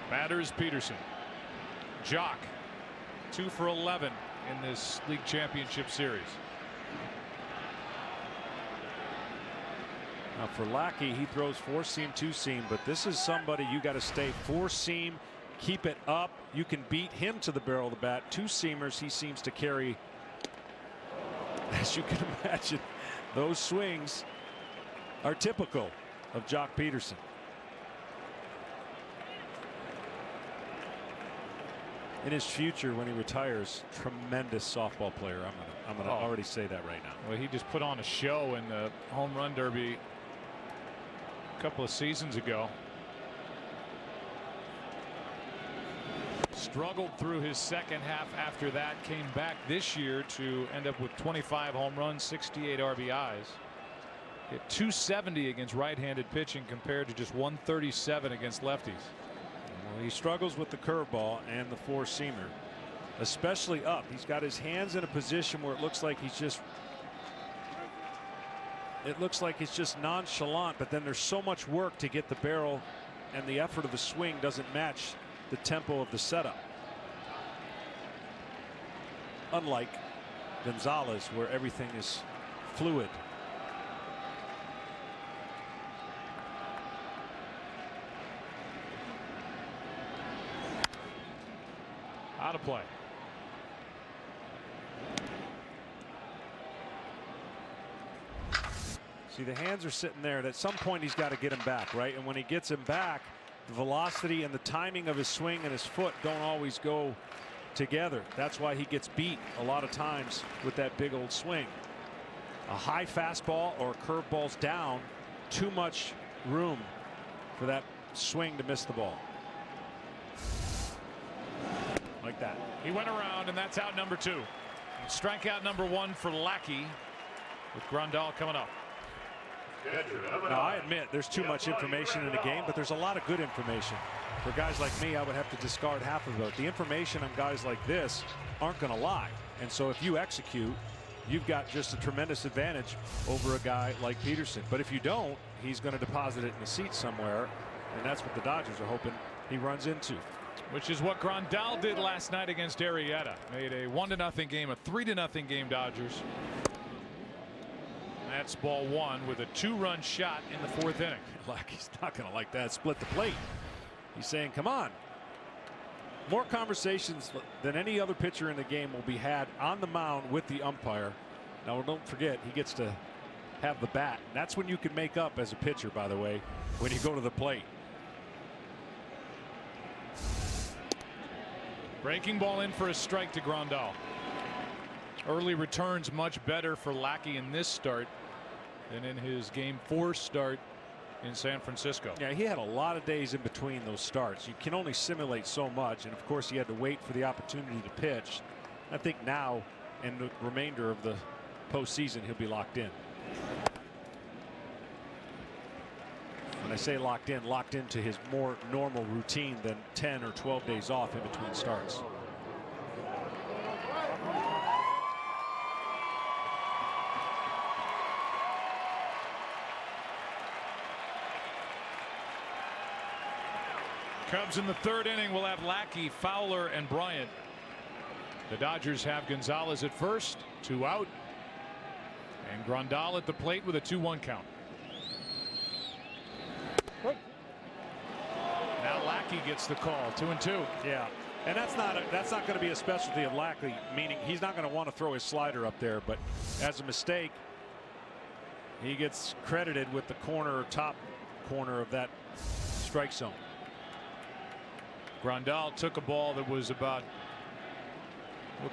Batters Peterson. Jock 2 for 11 in this league championship series. Now for Lackey, he throws 4-seam, 2-seam, but this is somebody you got to stay 4-seam, keep it up. You can beat him to the barrel of the bat. 2-seamers he seems to carry. As you can imagine, those swings are typical of Jock Peterson. In his future, when he retires, tremendous softball player. I'm gonna already say that right now. Well, he just put on a show in the home run derby a couple of seasons ago. Struggled through his second half after that, came back this year to end up with 25 home runs, 68 RBIs. Hit 270 against right-handed pitching compared to just 137 against lefties. Well, he struggles with the curveball and the 4-seamer, especially up. He's got his hands in a position where it looks like he's just nonchalant, but then there's so much work to get the barrel, and the effort of the swing doesn't match the tempo of the setup. Unlike Gonzalez, where everything is fluid. Out of play. See, the hands are sitting there, and at some point he's got to get him back, right? And when he gets him back, the velocity and the timing of his swing and his foot don't always go together. That's why he gets beat a lot of times with that big old swing. A high fastball or curveball's down, too much room for that swing to miss the ball. Like that. He went around, and that's out number 2. Strikeout number 1 for Lackey, with Grandal coming up. Now, I admit there's too much information in the game, but there's a lot of good information. For guys like me, I would have to discard half of it. The information on guys like this aren't going to lie. And so if you execute, you've got just a tremendous advantage over a guy like Peterson. But if you don't, he's going to deposit it in the seat somewhere. And that's what the Dodgers are hoping he runs into. Which is what Grandal did last night against Arrieta. Made a 1-0 game, a 3-0 game Dodgers. That's ball 1 with a 2-run shot in the 4th inning. He's not going to like that. Split the plate. He's saying, come on. More conversations than any other pitcher in the game will be had on the mound with the umpire. Now, don't forget, he gets to have the bat. That's when you can make up as a pitcher, by the way, when you go to the plate. Breaking ball in for a strike to Grandal. Early returns much better for Lackey in this start than in his game 4 start in San Francisco. Yeah, he had a lot of days in between those starts. You can only simulate so much, and of course he had to wait for the opportunity to pitch. I think now in the remainder of the postseason he'll be locked in. When I say locked into his more normal routine than 10 or 12 days off in between starts. Cubs in the 3rd inning will have Lackey, Fowler, and Bryant. The Dodgers have Gonzalez at first, 2 out, and Grandal at the plate with a 2-1 count. Now Lackey gets the call, 2-2. Yeah, and that's not going to be a specialty of Lackey, meaning he's not going to want to throw his slider up there, but as a mistake, he gets credited with the top corner of that strike zone. Grandal took a ball that was looked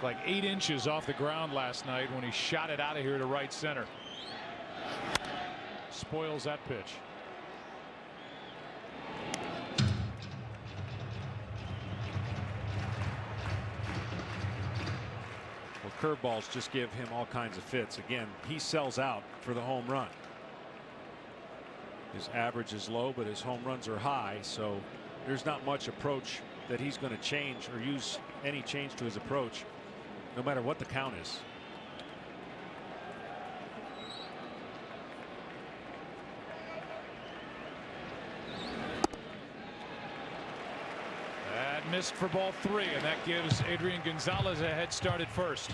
like 8 inches off the ground last night when he shot it out of here to right center. Spoils that pitch. Well, curveballs just give him all kinds of fits. Again, he sells out for the home run. His average is low, but his home runs are high, so there's not much approach that he's going to change or use any change to his approach, no matter what the count is. That missed for ball 3, and that gives Adrian Gonzalez a head start at first.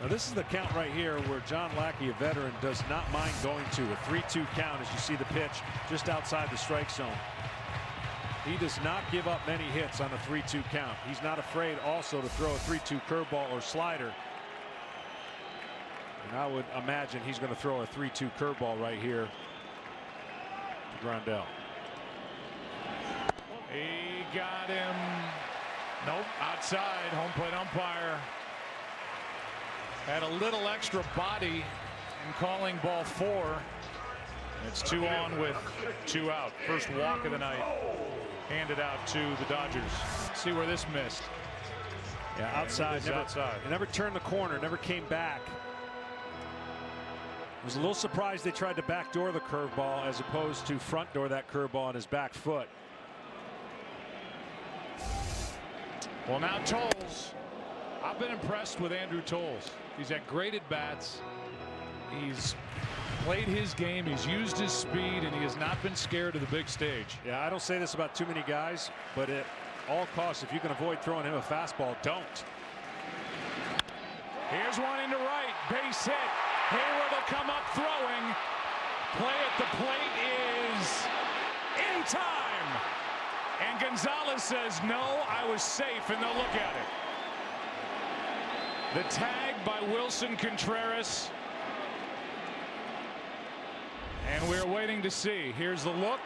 Now this is the count right here where John Lackey, a veteran, does not mind going to a 3-2 count as you see the pitch just outside the strike zone. He does not give up many hits on a 3-2 count. He's not afraid also to throw a 3-2 curveball or slider. And I would imagine he's going to throw a 3-2 curveball right here to Grandel. He got him. Nope, outside. Home plate umpire had a little extra body in calling ball 4. It's 2 on with 2 out. First walk of the night handed out to the Dodgers. See where this missed. Yeah, outside. He never turned the corner, never came back. I was a little surprised they tried to backdoor the curveball as opposed to front door that curveball on his back foot. Well, now Tolles. I've been impressed with Andrew Tolles. He's had great at bats. He's played his game. He's used his speed, and he has not been scared of the big stage. Yeah, I don't say this about too many guys, but at all costs, if you can avoid throwing him a fastball, don't. Here's one into right. Base hit. Hayward will come up throwing. Play at the plate is in time. And Gonzalez says, no, I was safe, and they'll look at it. The tag by Wilson Contreras. And we're waiting to see. Here's the look.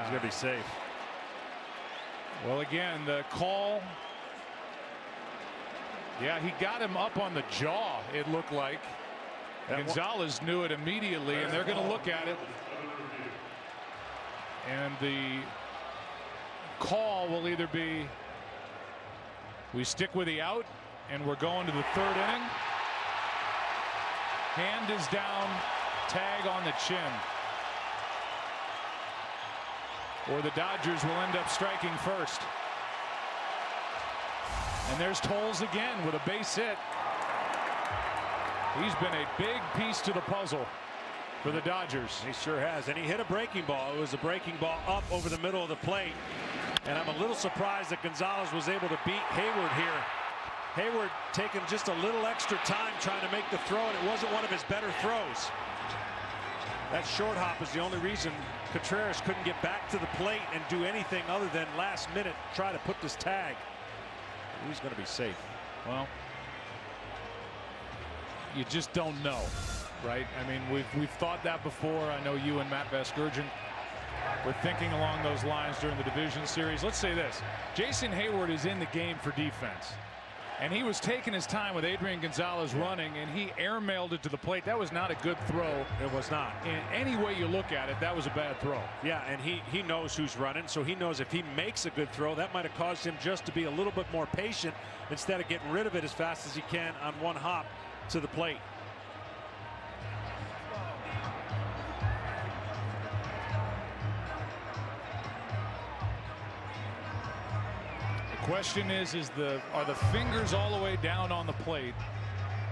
He's going to be safe. Well, again, the call. Yeah, he got him up on the jaw, it looked like. Gonzalez knew it immediately, and they're going to look at it. And the call will either be we stick with the out, and we're going to the 3rd inning. Hand is down, tag on the chin. Or the Dodgers will end up striking first. And there's Tolles again with a base hit. He's been a big piece to the puzzle for the Dodgers. He sure has. And he hit a breaking ball. It was a breaking ball up over the middle of the plate. And I'm a little surprised that Gonzalez was able to beat Hayward here. Hayward taking just a little extra time trying to make the throw, and it wasn't one of his better throws. That short hop is the only reason Contreras couldn't get back to the plate and do anything other than last minute try to put this tag. He's going to be safe. Well, you just don't know, right? I mean, we've thought that before. I know you and Matt Vasgersian were thinking along those lines during the division series. Let's say this. Jason Hayward is in the game for defense. And he was taking his time with Adrian Gonzalez running, and he airmailed it to the plate. That was not a good throw. It was not. In any way you look at it, that was a bad throw. Yeah, and he knows who's running, so he knows if he makes a good throw, that might have caused him just to be a little bit more patient instead of getting rid of it as fast as he can on one hop to the plate. Question is are the fingers all the way down on the plate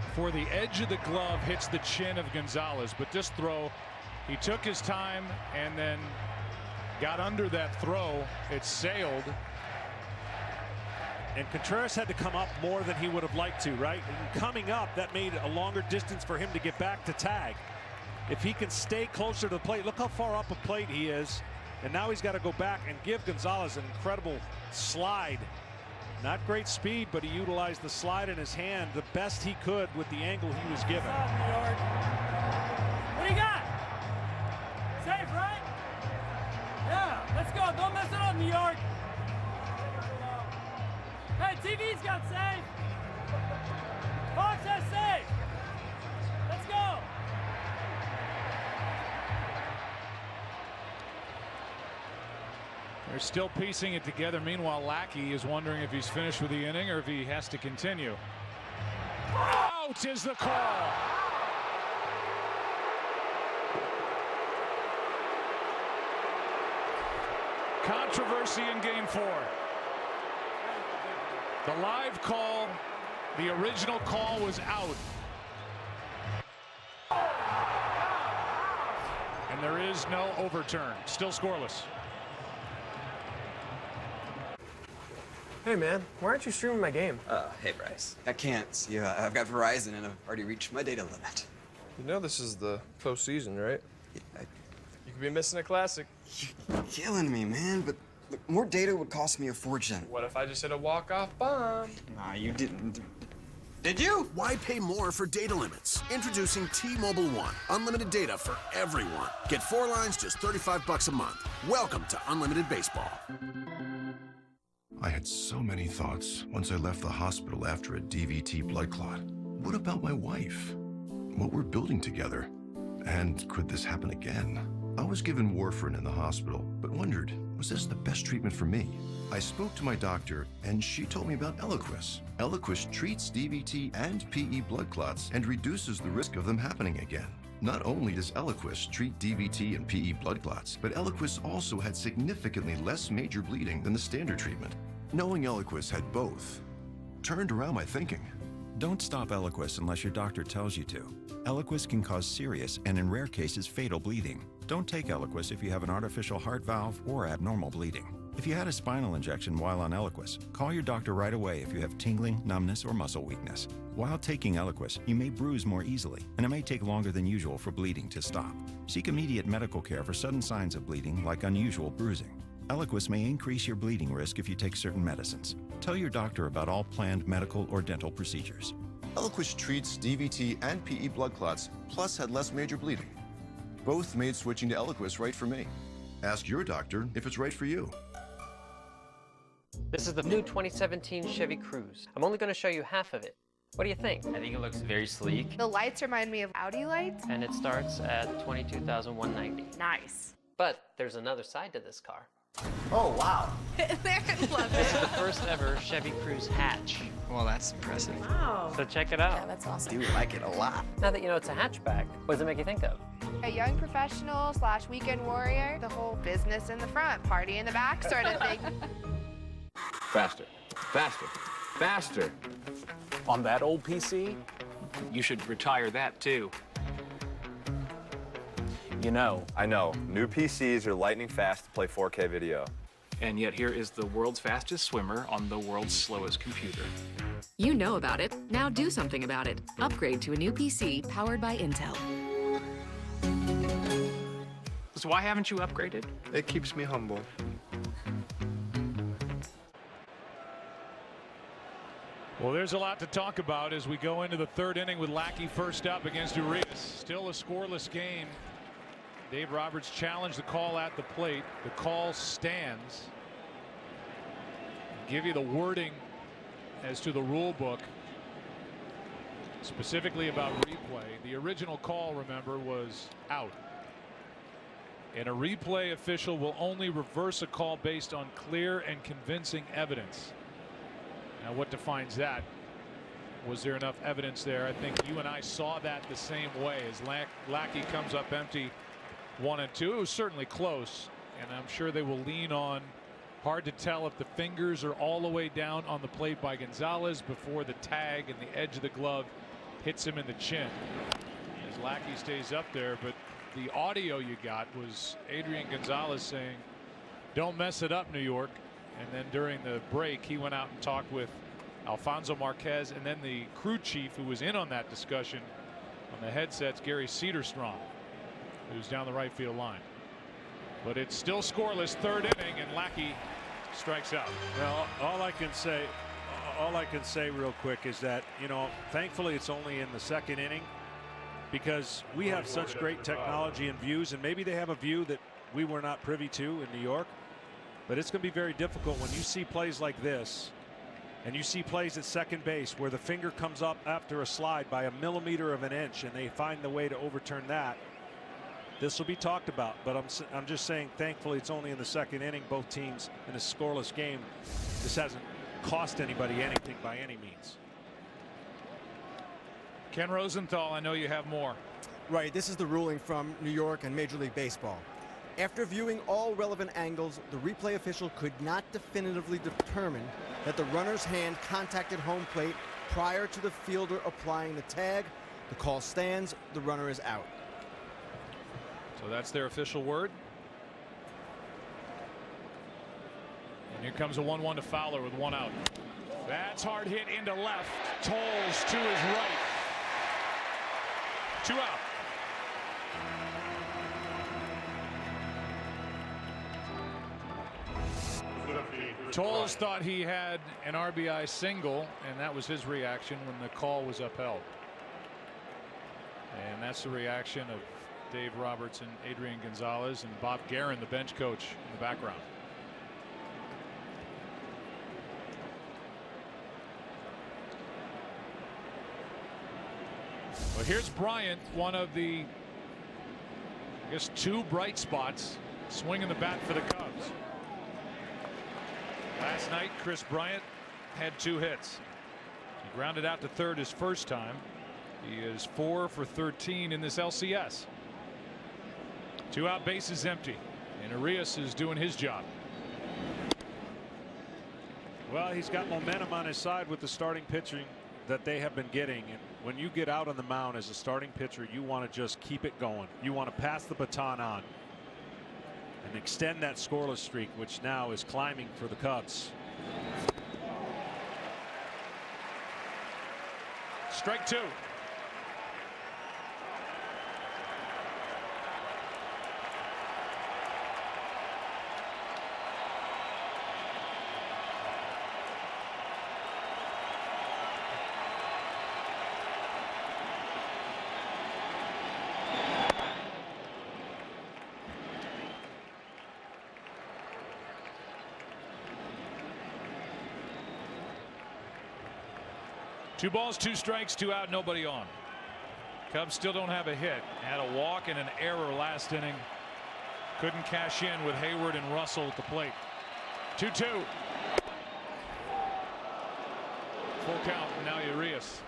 before the edge of the glove hits the chin of Gonzalez? But this throw, he took his time and then got under that throw. It sailed. And Contreras had to come up more than he would have liked to, right? And coming up, that made a longer distance for him to get back to tag. If he can stay closer to the plate, look how far up a plate he is. And now he's got to go back and give Gonzalez an incredible slide. Not great speed, but he utilized the slide in his hand the best he could with the angle he was given. What do you got? Safe, right? Yeah, let's go. Don't mess it up, New York. Hey, TV's got safe. Fox has safe. Let's go. They're still piecing it together. Meanwhile, Lackey is wondering if he's finished with the inning or if he has to continue. Out is the call. Controversy in Game 4. The live call, the original call was out. And there is no overturn. Still scoreless. Hey man, why aren't you streaming my game? Hey Bryce. I can't. See, I've got Verizon and I've already reached my data limit. You know this is the postseason, right? Yeah, You could be missing a classic. You're killing me, man, but look, more data would cost me a fortune. What if I just hit a walk-off bomb? Nah, you didn't. Did you? Why pay more for data limits? Introducing T-Mobile One. Unlimited data for everyone. Get 4 lines, just $35 a month. Welcome to Unlimited Baseball. I had so many thoughts once I left the hospital after a DVT blood clot. What about my wife? What we're building together? And could this happen again? I was given warfarin in the hospital, but wondered, was this the best treatment for me? I spoke to my doctor, and she told me about Eliquis. Eliquis treats DVT and PE blood clots and reduces the risk of them happening again. Not only does Eliquis treat DVT and PE blood clots, but Eliquis also had significantly less major bleeding than the standard treatment. Knowing Eliquis had both turned around my thinking. Don't stop Eliquis unless your doctor tells you to. Eliquis can cause serious and, in rare cases, fatal bleeding. Don't take Eliquis if you have an artificial heart valve or abnormal bleeding. If you had a spinal injection while on Eliquis, call your doctor right away if you have tingling, numbness, or muscle weakness. While taking Eliquis, you may bruise more easily, and it may take longer than usual for bleeding to stop. Seek immediate medical care for sudden signs of bleeding, like unusual bruising. Eliquis may increase your bleeding risk if you take certain medicines. Tell your doctor about all planned medical or dental procedures. Eliquis treats DVT and PE blood clots, plus had less major bleeding. Both made switching to Eliquis right for me. Ask your doctor if it's right for you. This is the new 2017 Chevy Cruze. I'm only going to show you half of it. What do you think? I think it looks very sleek. The lights remind me of Audi lights. And it starts at $22,190. Nice. But there's another side to this car. Oh, wow. There, love This is it. the first ever Chevy Cruze hatch. Well, that's impressive. Wow. So check it out. Yeah, that's awesome. Dude, I like it a lot. Now that you know it's a hatchback, what does it make you think of? A young professional / weekend warrior, the whole business in the front, party in the back sort of thing. Faster, faster, faster. On that old PC, you should retire that too. You know. I know. New PCs are lightning fast to play 4K video. And yet here is the world's fastest swimmer on the world's slowest computer. You know about it. Now do something about it. Upgrade to a new PC powered by Intel. So why haven't you upgraded? It keeps me humble. Well, there's a lot to talk about as we go into the third inning with Lackey first up against Urias. Still a scoreless game. Dave Roberts challenged the call at the plate. The call stands. Give you the wording as to the rule book, specifically about replay. The original call, remember, was out. And a replay official will only reverse a call based on clear and convincing evidence. Now, what defines that? Was there enough evidence there? I think you and I saw that the same way as Lackey comes up empty 1-2. It was certainly close, and I'm sure they will lean on. Hard to tell if the fingers are all the way down on the plate by Gonzalez before the tag and the edge of the glove hits him in the chin as Lackey stays up there. But the audio you got was Adrian Gonzalez saying, "Don't mess it up, New York." And then during the break, he went out and talked with Alfonso Marquez, and then the crew chief who was in on that discussion on the headsets, Gary Cederstrom, who's down the right field line. But it's still scoreless, third inning, and Lackey strikes out. Well, all I can say real quick is that, you know, thankfully it's only in the second inning, because we have such great technology and views, and maybe they have a view that we were not privy to in New York. But it's going to be very difficult when you see plays like this, and you see plays at second base where the finger comes up after a slide by a millimeter of an inch, and they find the way to overturn that. This will be talked about, but I'm just saying, thankfully it's only in the second inning. Both teams in a scoreless game. This hasn't cost anybody anything by any means. Ken Rosenthal, I know you have more. Right. This is the ruling from New York and Major League Baseball. After viewing all relevant angles, the replay official could not definitively determine that the runner's hand contacted home plate prior to the fielder applying the tag. The call stands. The runner is out. So that's their official word. And here comes a 1-1 to Fowler with 1 out. That's hard hit into left. Tolles to his right. 2 out. Tolles thought he had an RBI single, and that was his reaction when the call was upheld. And that's the reaction of Dave Roberts and Adrian Gonzalez and Bob Guerin, the bench coach, in the background. Well, here's Bryant, one of the, I guess, 2 bright spots, swinging the bat for the Cubs. Last night, Chris Bryant had 2 hits. He grounded out to third his first time. He is 4 for 13 in this LCS. 2 out, bases empty, and Arias is doing his job. Well, he's got momentum on his side with the starting pitching that they have been getting. And when you get out on the mound as a starting pitcher, you want to just keep it going. You want to pass the baton on and extend that scoreless streak, which now is climbing for the Cubs. Strike 2. Two balls, 2 strikes, 2 out, nobody on. Cubs still don't have a hit. Had a walk and an error last inning. Couldn't cash in with Hayward and Russell at the plate. 2-2. Full count. Now Urias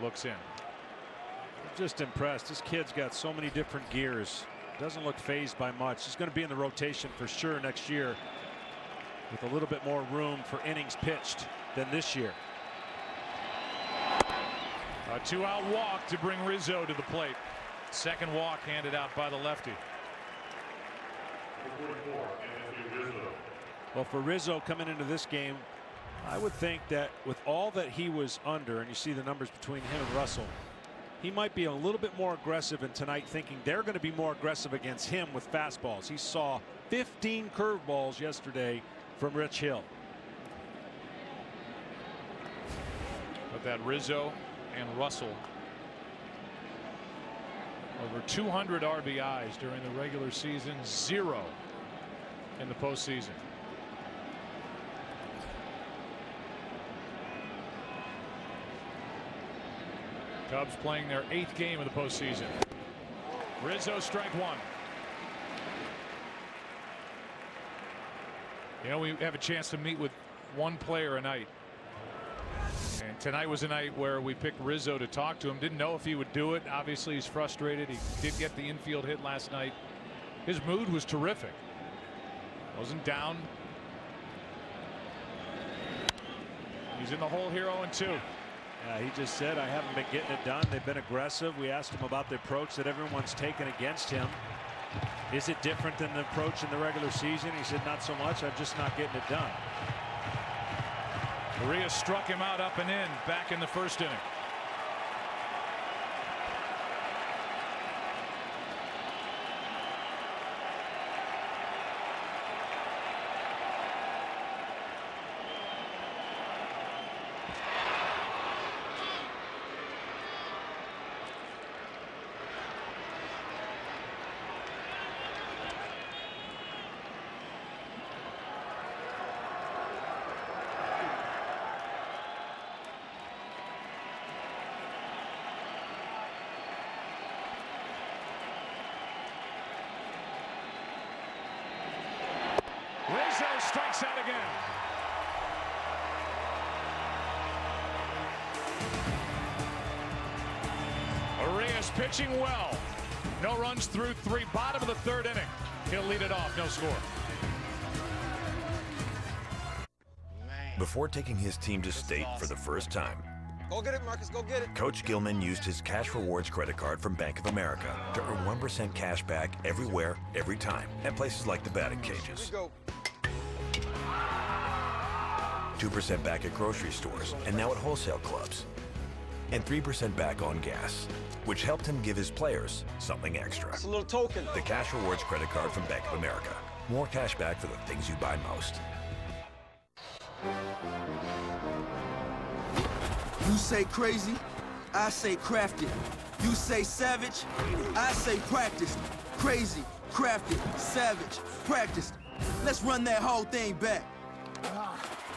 looks in. I'm just impressed. This kid's got so many different gears. Doesn't look phased by much. He's going to be in the rotation for sure next year with a little bit more room for innings pitched than this year. A 2-out walk to bring Rizzo to the plate. Second walk handed out by the lefty. Well, for Rizzo coming into this game, I would think that with all that he was under, and you see the numbers between him and Russell, he might be a little bit more aggressive in tonight, thinking they're going to be more aggressive against him with fastballs. He saw 15 curveballs yesterday from Rich Hill. But that Rizzo and Russell, over 200 RBIs during the regular season, 0 in the postseason. Cubs playing their 8th game of the postseason. Rizzo, strike 1. You know, we have a chance to meet with one player a night. And tonight was a night where we picked Rizzo to talk to him. Didn't know if he would do it. Obviously, he's frustrated. He did get the infield hit last night. His mood was terrific. Wasn't down. He's in the hole here 0-2. Yeah, he just said, I haven't been getting it done. They've been aggressive. We asked him about the approach that everyone's taken against him. Is it different than the approach in the regular season? He said, not so much. I'm just not getting it done. Urias struck him out up and in back in the first inning. Rizzo strikes out again. Urias pitching well. No runs through 3, bottom of the 3rd inning. He'll lead it off, no score. Before taking his team to state for the first time, Go get it, Marcus. Go get it. Coach Gilman used his Cash Rewards credit card from Bank of America to earn 1% cash back everywhere, every time, at places like the batting cages. 2% back at grocery stores, and now at wholesale clubs. And 3% back on gas, which helped him give his players something extra. It's a little token. The Cash Rewards credit card from Bank of America. More cash back for the things you buy most. You say crazy, I say crafted. You say savage, I say practiced. Crazy, crafted, savage, practiced. Let's run that whole thing back.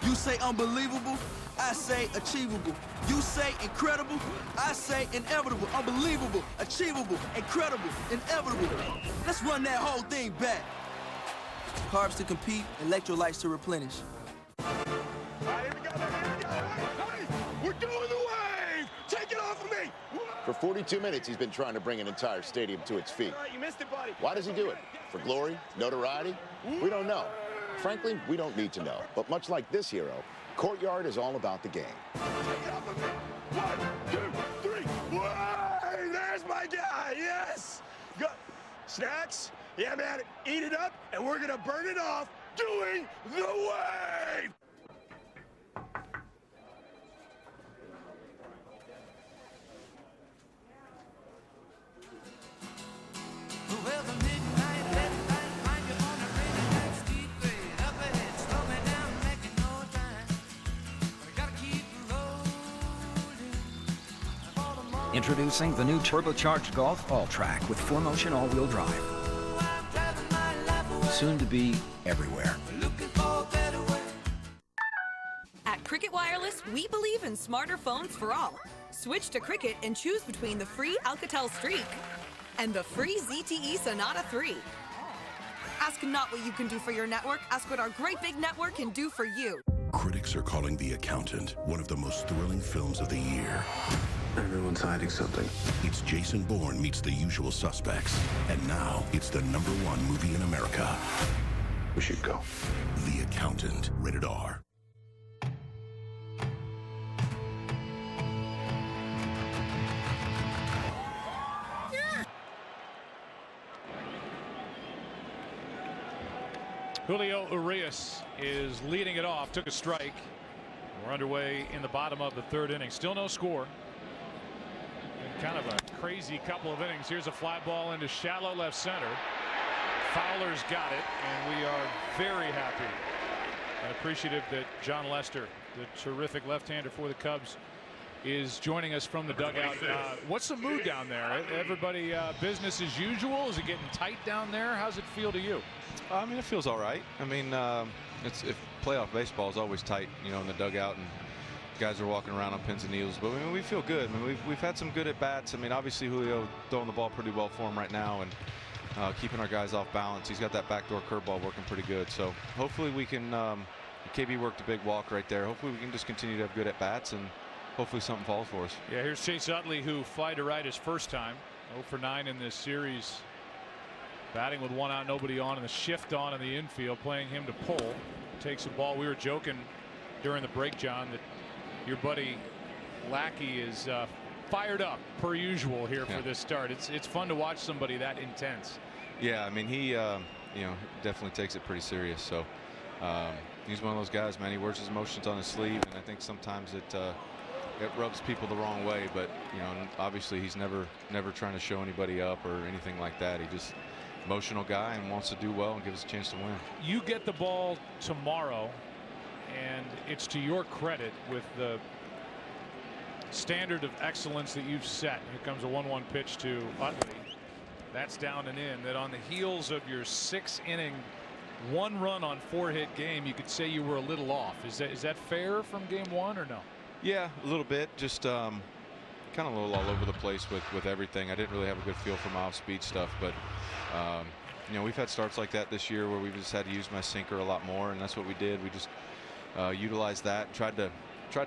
You say unbelievable, I say achievable. You say incredible, I say inevitable. Unbelievable, achievable, incredible, inevitable. Let's run that whole thing back. Carbs to compete, electrolytes to replenish. We're doing the wave! Take it off of me! For 42 minutes, he's been trying to bring an entire stadium to its feet. You missed it, buddy. Why does he do it? For glory? Notoriety? We don't know. Frankly, we don't need to know. But much like this hero, Courtyard is all about the game. Take it off of me! 1, 2, 3! Way! There's my guy! Yes! Go. Snacks? Yeah, man. Eat it up, and we're gonna burn it off doing the wave! Introducing the new turbocharged Golf All-Track with 4Motion all-wheel drive. Soon to be everywhere. At Cricket Wireless, we believe in smarter phones for all. Switch to Cricket and choose between the free Alcatel Streak and the free ZTE Sonata 3. Ask not what you can do for your network, ask what our great big network can do for you. Critics are calling The Accountant one of the most thrilling films of the year. Everyone's hiding something. It's Jason Bourne meets The Usual Suspects. And now it's the #1 movie in America. We should go. The Accountant, rated R. Julio Urias is leading it off. Took a strike. We're underway in the bottom of the third inning. Still no score. Been kind of a crazy couple of innings. Here's a fly ball into shallow left center. Fowler's got it, and we are very happy and appreciative that John Lester, the terrific left-hander for the Cubs, is joining us from the dugout. What's the mood down there? Everybody business as usual? Is it getting tight down there? How's it feel to you? I mean, it feels all right. I mean, if playoff baseball is always tight, you know, in the dugout, and guys are walking around on pins and needles. But I mean, we feel good. I mean, we've had some good at bats. I mean, obviously Julio throwing the ball pretty well for him right now, and keeping our guys off balance. He's got that backdoor curveball working pretty good. So hopefully we can. KB worked a big walk right there. Hopefully we can just continue to have good at bats, and hopefully something falls for us. Yeah, here's Chase Utley, who fly to right his first time. 0 for 9 in this series. Batting with 1 out, nobody on, and the shift on in the infield, playing him to pull. Takes a ball. We were joking during the break, John, that your buddy Lackey is fired up per usual here for this start. It's fun to watch somebody that intense. Yeah, I mean, he you know, definitely takes it pretty serious. So he's one of those guys, man. He wears his emotions on his sleeve, and I think sometimes it rubs people the wrong way. But you know, obviously he's never trying to show anybody up or anything like that. He just emotional guy and wants to do well and give us a chance to win. You get the ball tomorrow, and it's to your credit with the standard of excellence that you've set. Here comes a 1-1 pitch to Utley. That's down and in. That on the heels of your 6-inning 1-run on 4-hit game, you could say you were a little off. Is that fair from game 1 or no? Yeah, a little bit. Just kind of a little all over the place with everything. I didn't really have a good feel for my off-speed stuff, but you know, we've had starts like that this year where we've just had to use my sinker a lot more, and that's what we did. We just utilized that, tried to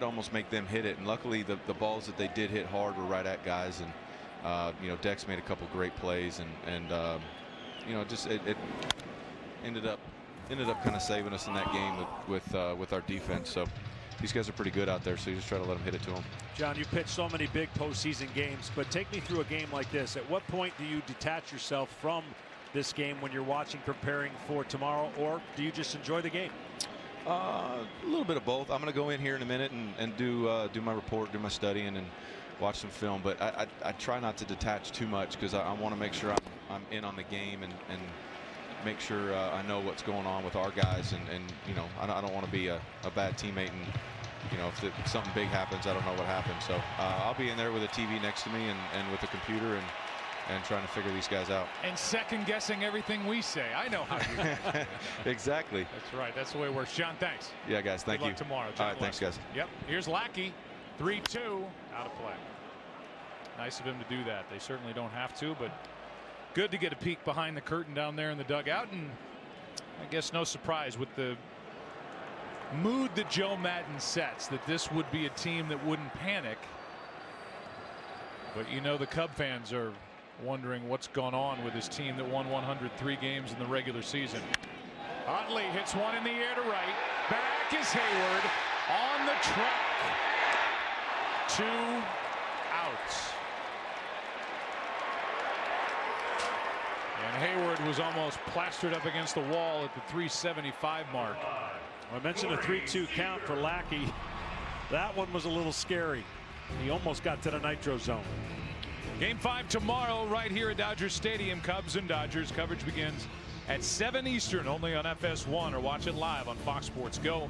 almost make them hit it, and luckily the balls that they did hit hard were right at guys, and you know, Dex made a couple great plays, and you know, just it ended up kind of saving us in that game with our defense. So these guys are pretty good out there, so you just try to let them hit it to them. John, you pitched so many big postseason games, but take me through a game like this. At what point do you detach yourself from this game when you're watching, preparing for tomorrow, or do you just enjoy the game? A little bit of both. I'm going to go in here in a minute and do my report, do my studying, and watch some film. But I try not to detach too much because I want to make sure I'm in on the game and make sure I know what's going on with our guys. And you know, I don't want to be a bad teammate. And you know, if something big happens, I don't know what happened. So I'll be in there with a TV next to me and with a computer and trying to figure these guys out. And second guessing everything we say. I know how you Exactly. That's right. That's the way it works. John, thanks. Yeah, guys. Thank you. Good luck tomorrow. All right. Thanks, guys. Yep. Here's Lackey. 3-2. Out of play. Nice of him to do that. They certainly don't have to, but good to get a peek behind the curtain down there in the dugout. And I guess no surprise with the mood that Joe Maddon sets that this would be a team that wouldn't panic. But you know, the Cub fans are wondering what's gone on with this team that won 103 games in the regular season. Utley hits one in the air to right. Back is Hayward on the track. 2 outs. And Hayward was almost plastered up against the wall at the 375 mark. I mentioned a 3-2 count for Lackey. That one was a little scary. He almost got to the nitro zone. Game 5 tomorrow right here at Dodger Stadium. Cubs and Dodgers. Coverage begins at 7 Eastern only on FS1, or watch it live on Fox Sports Go.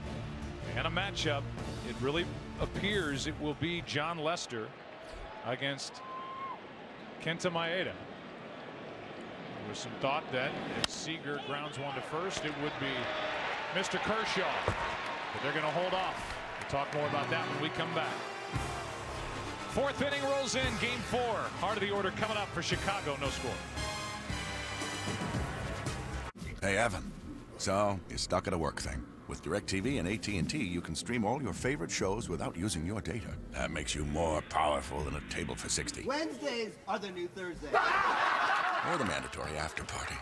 And a matchup, it really appears it will be John Lester against Kenta Maeda. There was some thought that if Seager grounds one to first, it would be Mr. Kershaw. But they're going to hold off. We'll talk more about that when we come back. 4th inning rolls in. Game 4. Heart of the order coming up for Chicago. No score. Hey, Evan. So, you're stuck at a work thing. With DirecTV and AT&T, you can stream all your favorite shows without using your data. That makes you more powerful than a table for 60. Wednesdays are the new Thursdays. Or the mandatory after party.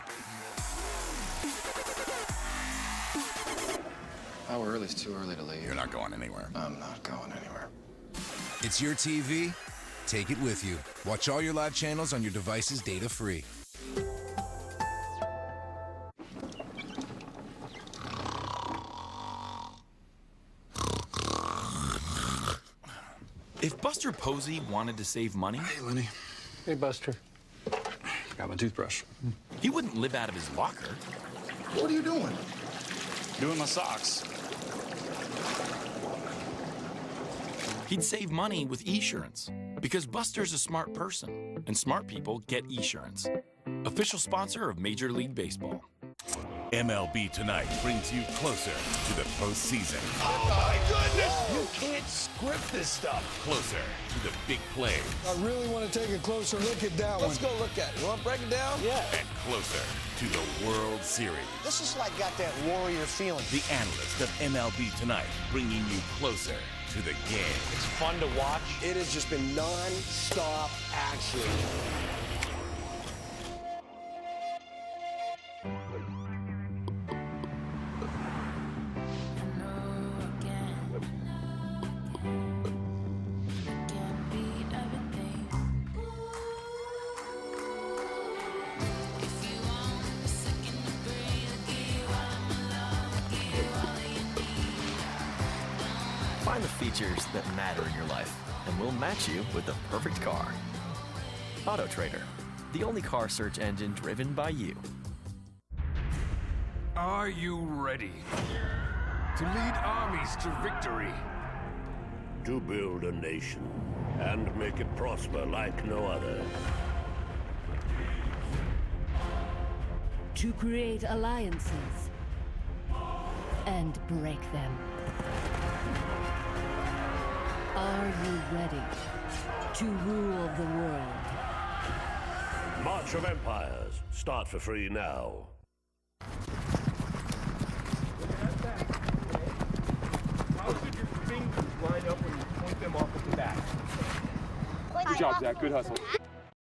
How early is too early to leave? You're not going anywhere. I'm not going anywhere. It's your TV. Take it with you. Watch all your live channels on your devices data-free. If Buster Posey wanted to save money... Hey, Lenny. Hey, Buster. Got my toothbrush. He wouldn't live out of his locker. What are you doing? Doing my socks. He'd save money with Esurance, because Buster's a smart person, and smart people get Esurance. Official sponsor of Major League Baseball. MLB Tonight brings you closer to the postseason. Oh my goodness! You can't script this stuff. Closer to the big plays. I really want to take a closer look at that one. Let's go look at it. You want to break it down? Yeah. And closer to the World Series. This is like got that warrior feeling. The analyst of MLB Tonight bringing you closer to the game. It's fun to watch. It has just been non-stop action. Find the features that matter in your life, and we'll match you with the perfect car. Auto Trader, the only car search engine driven by you. Are you ready to lead armies to victory? To build a nation and make it prosper like no other. To create alliances and break them. Are you ready to rule the world? March of Empires. Start for free now. How should your fingers line up when you point them off at the back? Good job, Zach. Good hustle.